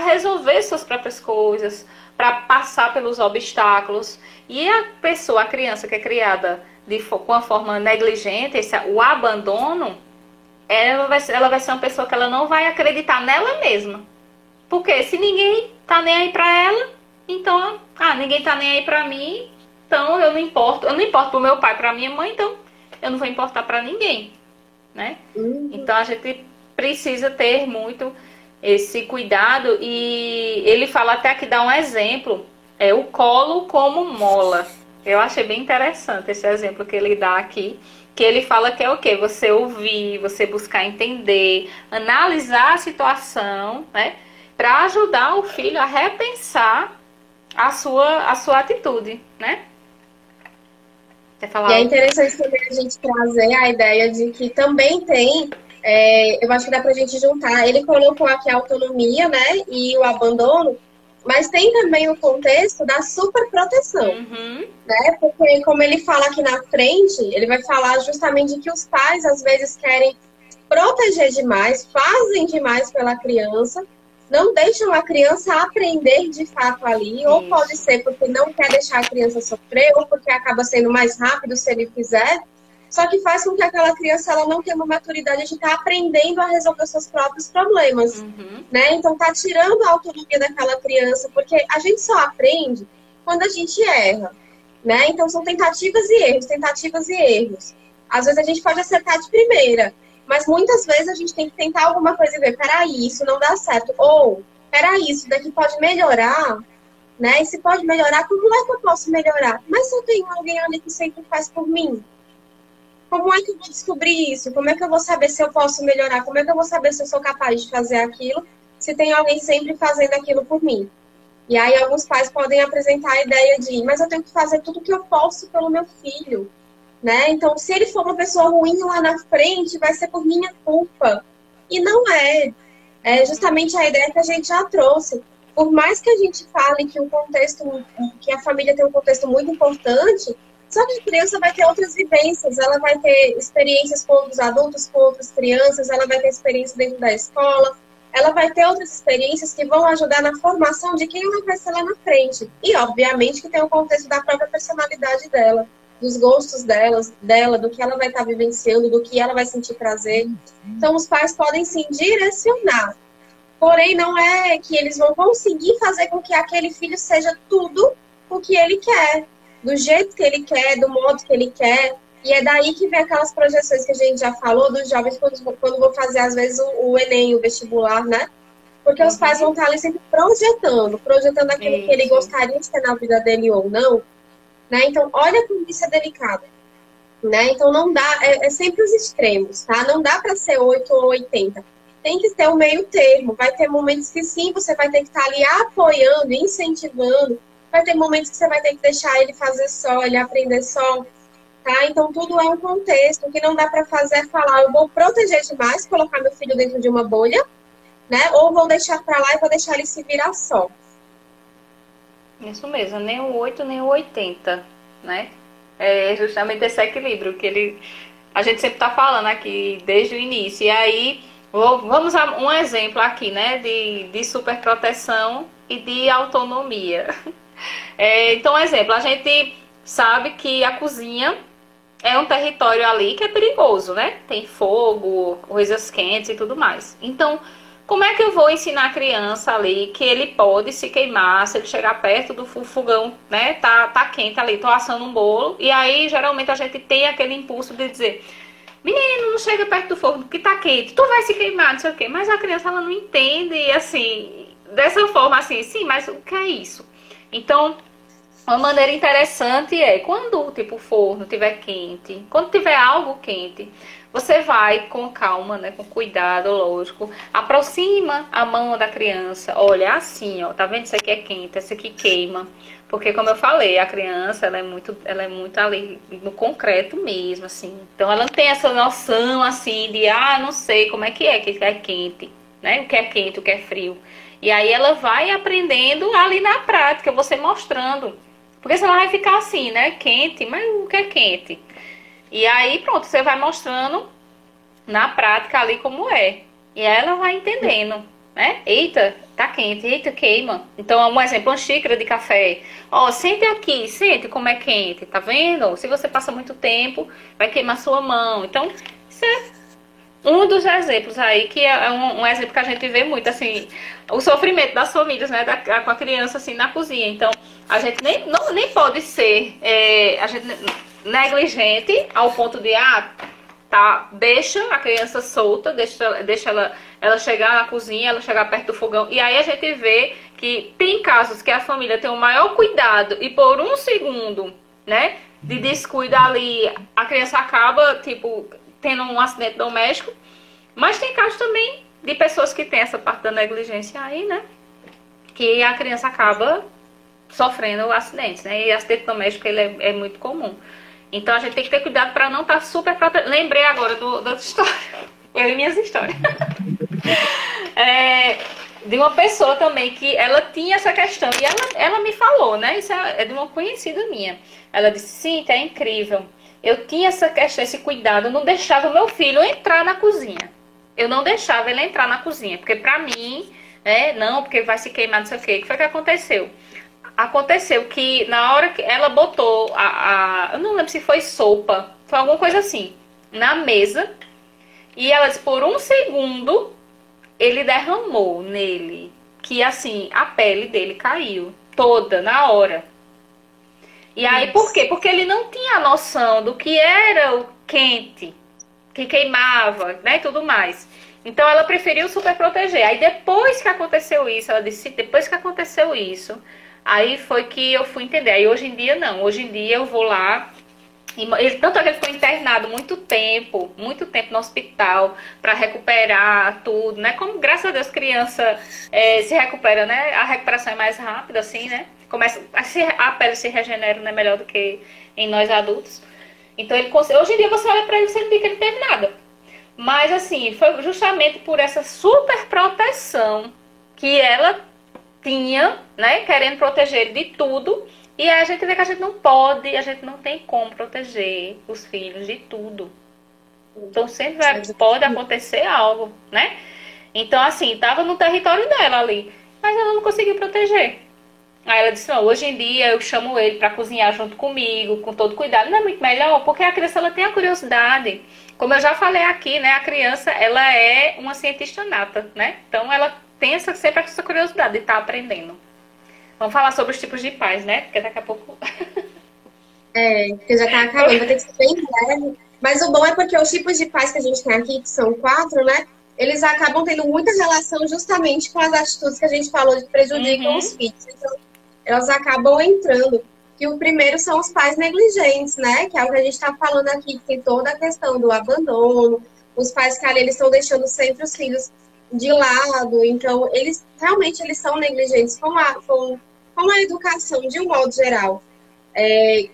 resolver suas próprias coisas, para passar pelos obstáculos. E a criança que é criada com uma forma negligente, o abandono, ela vai ser uma pessoa que ela não vai acreditar nela mesma. Porque se ninguém tá nem aí pra ela, então, ninguém tá nem aí pra mim, então eu não importo pro meu pai, pra minha mãe, então eu não vou importar pra ninguém, né? Então a gente precisa ter muito esse cuidado. E ele fala até aqui, dá um exemplo, o colo como mola. Eu achei bem interessante esse exemplo que ele dá aqui, que ele fala que é o quê? Você ouvir, você buscar entender, analisar a situação, né? Para ajudar o filho a repensar a sua atitude, né? Quer falar? E é interessante também a gente trazer a ideia de que também tem, eu acho que dá pra gente juntar, ele colocou aqui a autonomia, né, e o abandono, mas tem também o contexto da superproteção, né? Porque como ele fala aqui na frente, ele vai falar justamente de que os pais às vezes querem proteger demais, fazem demais pela criança, não deixam a criança aprender de fato ali, ou pode ser porque não quer deixar a criança sofrer, ou porque acaba sendo mais rápido se ele fizer, só que faz com que aquela criança ela não tenha uma maturidade de estar aprendendo a resolver seus próprios problemas, né? Então tá tirando a autonomia daquela criança, porque a gente só aprende quando a gente erra, né? Então são tentativas e erros. Às vezes a gente pode acertar de primeira, mas muitas vezes a gente tem que tentar alguma coisa e ver, peraí, isso não dá certo. Ou, peraí, isso daqui pode melhorar, né? E se pode melhorar, como é que eu posso melhorar? Mas se eu tenho alguém ali que sempre faz por mim, como é que eu vou descobrir isso? Como é que eu vou saber se eu posso melhorar? Como é que eu vou saber se eu sou capaz de fazer aquilo, se tem alguém sempre fazendo aquilo por mim? E aí alguns pais podem apresentar a ideia de, mas eu tenho que fazer tudo o que eu posso pelo meu filho, né? Então, se ele for uma pessoa ruim lá na frente, vai ser por minha culpa. E não é, É justamente a ideia que a gente já trouxe. Por mais que a gente fale que o contexto, que a família tem um contexto muito importante, só que a criança vai ter outras vivências, ela vai ter experiências com outros adultos, com outras crianças, ela vai ter experiência dentro da escola, ela vai ter outras experiências que vão ajudar na formação de quem ela vai ser lá na frente. E, obviamente, que tem o contexto da própria personalidade dela, dos gostos dela, do que ela vai estar vivenciando, do que ela vai sentir prazer. Então, os pais podem, sim, direcionar. Porém, não é que eles vão conseguir fazer com que aquele filho seja tudo o que ele quer, do jeito que ele quer, do modo que ele quer. E é daí que vem aquelas projeções que a gente já falou dos jovens quando vão fazer, às vezes, o Enem, o vestibular, né? Porque os pais vão estar ali sempre projetando aquilo que ele gostaria de ter na vida dele ou não, né? Então, olha como isso é delicado, né? Então, não dá, é sempre os extremos, tá? Não dá para ser 8 ou 80. Tem que ter um meio termo. Vai ter momentos que sim, você vai ter que estar ali apoiando, incentivando. Vai ter momentos que você vai ter que deixar ele fazer só, ele aprender só. Tá? Então, tudo é um contexto. O que não dá para fazer é falar, eu vou proteger demais, colocar meu filho dentro de uma bolha, né? Ou vou deixar para lá e vou deixar ele se virar só. Isso mesmo, nem o 8 nem o 80, né? É justamente esse equilíbrio que a gente sempre está falando aqui desde o início. E aí, vamos a um exemplo aqui, né? De superproteção e de autonomia. Então, exemplo, a gente sabe que a cozinha é um território ali que é perigoso, né? Tem fogo, coisas quentes e tudo mais. Então, como é que eu vou ensinar a criança ali que ele pode se queimar se ele chegar perto do fogão, né? Tá quente ali, tô assando um bolo. E aí, geralmente, a gente tem aquele impulso de dizer: menino, não chega perto do fogo que tá quente, tu vai se queimar, não sei o quê. Mas a criança, ela não entende, assim, dessa forma, assim, sim, mas o que é isso? Então, uma maneira interessante é, quando tipo, o forno estiver quente, quando tiver algo quente, você vai com calma, né, com cuidado, lógico, aproxima a mão da criança, olha assim, ó, tá vendo? Isso aqui é quente, isso aqui queima. Porque, como eu falei, a criança, ela é muito ali no concreto mesmo, assim. Então, ela não tem essa noção, assim, de, não sei como é que é quente, né? O que é quente, o que é frio. E aí, ela vai aprendendo ali na prática, você mostrando. Porque senão ela vai ficar assim, né? Quente, mas o que é quente? E aí, pronto, você vai mostrando na prática ali como é. E aí ela vai entendendo, né? Eita, tá quente, eita, queima. Então, um exemplo, uma xícara de café. Ó, sente aqui, sente como é quente, tá vendo? Se você passa muito tempo, vai queimar sua mão. Então, isso é um dos exemplos aí, que é um exemplo que a gente vê muito, assim, o sofrimento das famílias, né, com a criança, assim, na cozinha. Então, a gente nem pode ser a gente negligente ao ponto de, tá, deixa a criança solta, deixa ela chegar na cozinha, ela chegar perto do fogão. E aí a gente vê que tem casos que a família tem o maior cuidado e por um segundo, né, de descuido ali, a criança acaba, tipo, tendo um acidente doméstico. Mas tem casos também de pessoas que têm essa parte da negligência aí, né, que a criança acaba sofrendo acidentes, né, e acidente doméstico ele é muito comum. Então a gente tem que ter cuidado para não estar super protegido. Lembrei agora das histórias. Eu e minhas histórias. De uma pessoa também que ela tinha essa questão. E ela me falou, né? Isso é de uma conhecida minha. Ela disse, sim, é incrível. Eu tinha essa questão, esse cuidado. Eu não deixava o meu filho entrar na cozinha. Eu não deixava ele entrar na cozinha. Porque pra mim, não, porque vai se queimar, não sei o quê. O que foi que aconteceu? Aconteceu que na hora que ela botou eu não lembro se foi sopa, foi alguma coisa assim, na mesa, e ela disse, por um segundo, ele derramou nele, que assim, a pele dele caiu, toda, na hora. E aí, por quê? Porque ele não tinha noção do que era o quente, que queimava, né, e tudo mais. Então, ela preferiu super proteger. Aí, depois que aconteceu isso, ela disse, depois que aconteceu isso, aí foi que eu fui entender. Aí hoje em dia não. Hoje em dia eu vou lá. Tanto é que ele ficou internado muito tempo no hospital para recuperar tudo, né? Como, graças a Deus, criança se recupera, né? A recuperação é mais rápida, assim, né? A pele se regenera, né? Melhor do que em nós adultos. Então, hoje em dia você olha para ele e você não vê que ele não teve nada. Mas, assim, foi justamente por essa super proteção que ela tinha, né? Querendo proteger ele de tudo. E aí a gente vê que a gente não pode, a gente não tem como proteger os filhos de tudo. Então sempre pode acontecer algo, né? Então, assim, estava no território dela ali. Mas ela não conseguiu proteger. Aí ela disse, não, hoje em dia eu chamo ele para cozinhar junto comigo, com todo cuidado. Não é muito melhor? Porque a criança, ela tem a curiosidade. Como eu já falei aqui, né? A criança, ela é uma cientista nata, né? Então, ela tem sempre essa curiosidade de estar aprendendo. Vamos falar sobre os tipos de pais, né? Porque daqui a pouco... Porque já tá acabando, vai ter que ser bem breve. Mas o bom é porque os tipos de pais que a gente tem aqui, que são 4, né? Eles acabam tendo muita relação justamente com as atitudes que a gente falou que prejudicam os filhos. Então, elas acabam entrando. E o primeiro são os pais negligentes, né? Que é o que a gente está falando aqui, que tem toda a questão do abandono, os pais que ali eles estão deixando sempre os filhos de lado. Então, eles realmente eles são negligentes com a educação de um modo geral,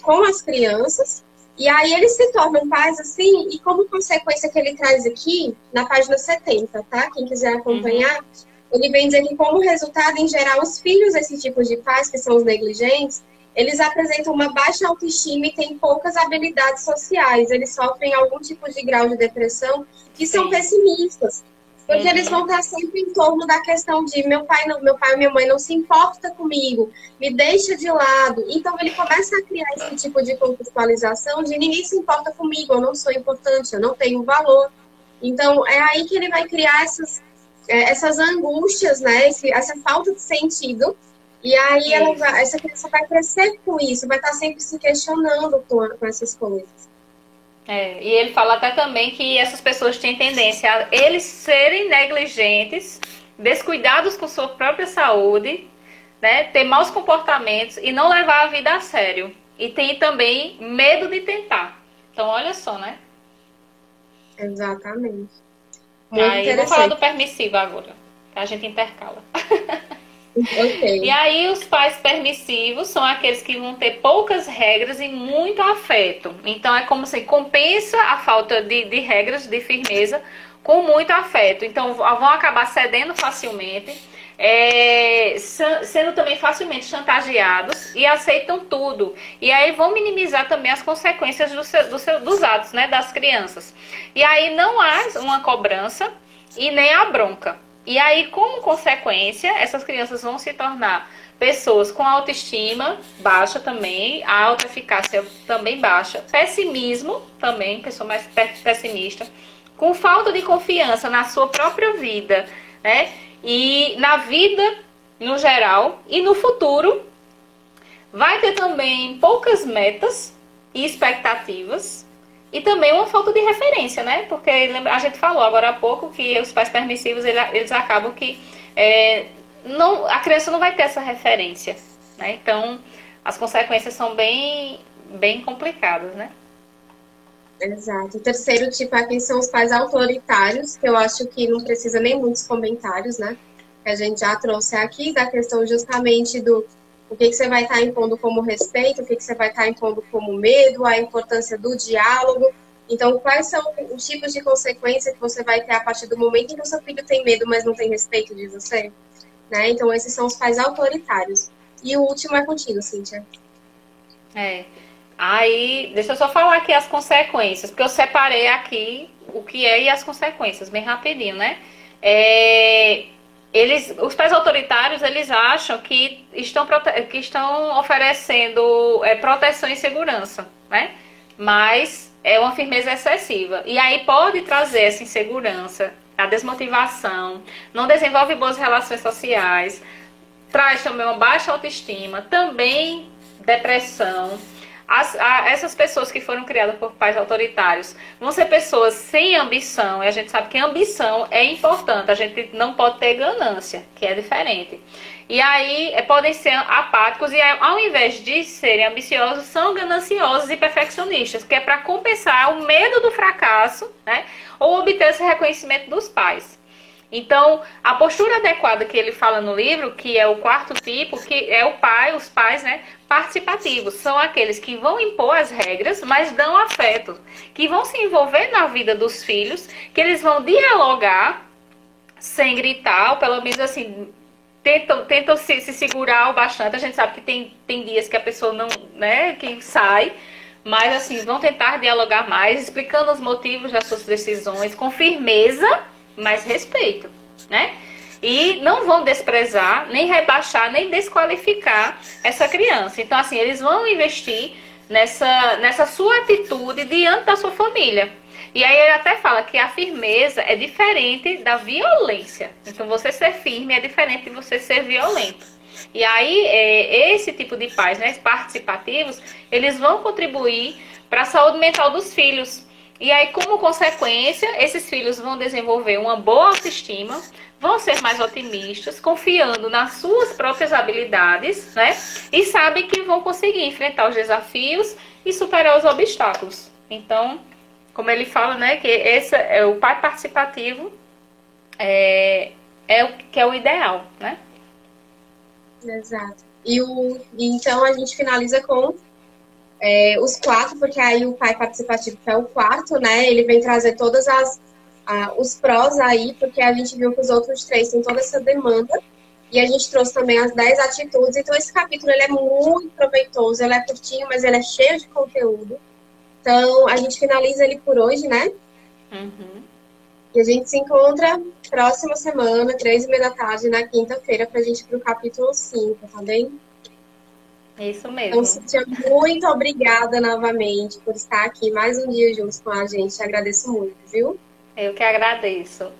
com as crianças. E aí eles se tornam pais assim, e como consequência que ele traz aqui, na página 70, tá? Quem quiser acompanhar, ele vem dizer que como resultado, em geral, os filhos desse tipo de pais, que são os negligentes, eles apresentam uma baixa autoestima e têm poucas habilidades sociais. Eles sofrem algum tipo de grau de depressão e são pessimistas. Porque eles vão estar sempre em torno da questão de meu pai ou minha mãe não se importa comigo, me deixa de lado. Então ele começa a criar esse tipo de contextualização de ninguém se importa comigo, eu não sou importante, eu não tenho valor. Então é aí que ele vai criar essas angústias, né? Essa falta de sentido. E aí essa criança vai crescer com isso, vai estar sempre se questionando com essas coisas. E ele fala até também que essas pessoas têm tendência a eles serem negligentes, descuidados com sua própria saúde, né, ter maus comportamentos e não levar a vida a sério. E tem também medo de tentar. Então, olha só, né? Exatamente. Muito interessante. Vou falar do permissivo agora, que a gente intercala. Okay. E aí os pais permissivos são aqueles que vão ter poucas regras e muito afeto. Então é como se compensa a falta de regras, de firmeza, com muito afeto. Então vão acabar cedendo facilmente, sendo também facilmente chantageados e aceitam tudo. E aí vão minimizar também as consequências dos atos, né, das crianças. E aí não há uma cobrança e nem a bronca. E aí, como consequência, essas crianças vão se tornar pessoas com autoestima baixa também, a autoeficácia também baixa, pessimismo também, pessoa mais pessimista, com falta de confiança na sua própria vida, né? E na vida no geral e no futuro. Vai ter também poucas metas e expectativas. E também uma falta de referência, né? Porque a gente falou agora há pouco que os pais permissivos, eles acabam que a criança não vai ter essa referência, né? Então, as consequências são bem, bem complicadas, né? Exato. O terceiro tipo aqui são os pais autoritários, que eu acho que não precisa nem muitos comentários, né? Que a gente já trouxe aqui, da questão justamente do o que você vai estar impondo como respeito, o que você vai estar impondo como medo, a importância do diálogo. Então, quais são os tipos de consequência que você vai ter a partir do momento em que o seu filho tem medo, mas não tem respeito de você? Né? Então, esses são os pais autoritários. E o último é contigo, Cíntia. Aí, deixa eu só falar aqui as consequências, porque eu separei aqui o que é e as consequências, bem rapidinho, né? Os pais autoritários, eles acham que estão oferecendo proteção e segurança, né? Mas é uma firmeza excessiva. E aí pode trazer essa insegurança, a desmotivação, não desenvolve boas relações sociais, traz também uma baixa autoestima, também depressão. Essas pessoas que foram criadas por pais autoritários vão ser pessoas sem ambição, e a gente sabe que a ambição é importante, a gente não pode ter ganância, que é diferente. E aí podem ser apáticos e ao invés de serem ambiciosos, são gananciosos e perfeccionistas, que é para compensar o medo do fracasso, né, ou obter esse reconhecimento dos pais. Então, a postura adequada que ele fala no livro, que é o quarto tipo, que é os pais, né, participativos, são aqueles que vão impor as regras, mas dão afeto, que vão se envolver na vida dos filhos, que eles vão dialogar sem gritar, ou pelo menos assim, tentam se segurar o bastante. A gente sabe que tem dias que a pessoa não, né, que sai, mas assim, vão tentar dialogar mais, explicando os motivos das suas decisões com firmeza, mas respeito, né? E não vão desprezar, nem rebaixar, nem desqualificar essa criança. Então, assim, eles vão investir nessa sua atitude diante da sua família. E aí ele até fala que a firmeza é diferente da violência. Então, você ser firme é diferente de você ser violento. E aí, esse tipo de pais, né, participativos, eles vão contribuir para a saúde mental dos filhos. E aí, como consequência, esses filhos vão desenvolver uma boa autoestima, vão ser mais otimistas, confiando nas suas próprias habilidades, né? E sabem que vão conseguir enfrentar os desafios e superar os obstáculos. Então, como ele fala, né, que esse é o pai participativo, o que é o ideal, né? Exato. Então a gente finaliza com os 4, porque aí o pai participativo, que é o quarto, né? Ele vem trazer todas os prós aí, porque a gente viu que os outros 3 têm toda essa demanda. E a gente trouxe também as 10 atitudes. Então esse capítulo ele é muito proveitoso, ele é curtinho, mas ele é cheio de conteúdo. Então a gente finaliza ele por hoje, né? Uhum. E a gente se encontra próxima semana, 3h30 da tarde, na quinta-feira, pra gente ir pro capítulo 5, tá bem? Isso mesmo. Então, Cíntia, muito obrigada novamente por estar aqui mais um dia juntos com a gente. Agradeço muito, viu? Eu que agradeço.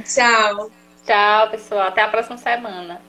Tchau. Tchau, pessoal. Até a próxima semana.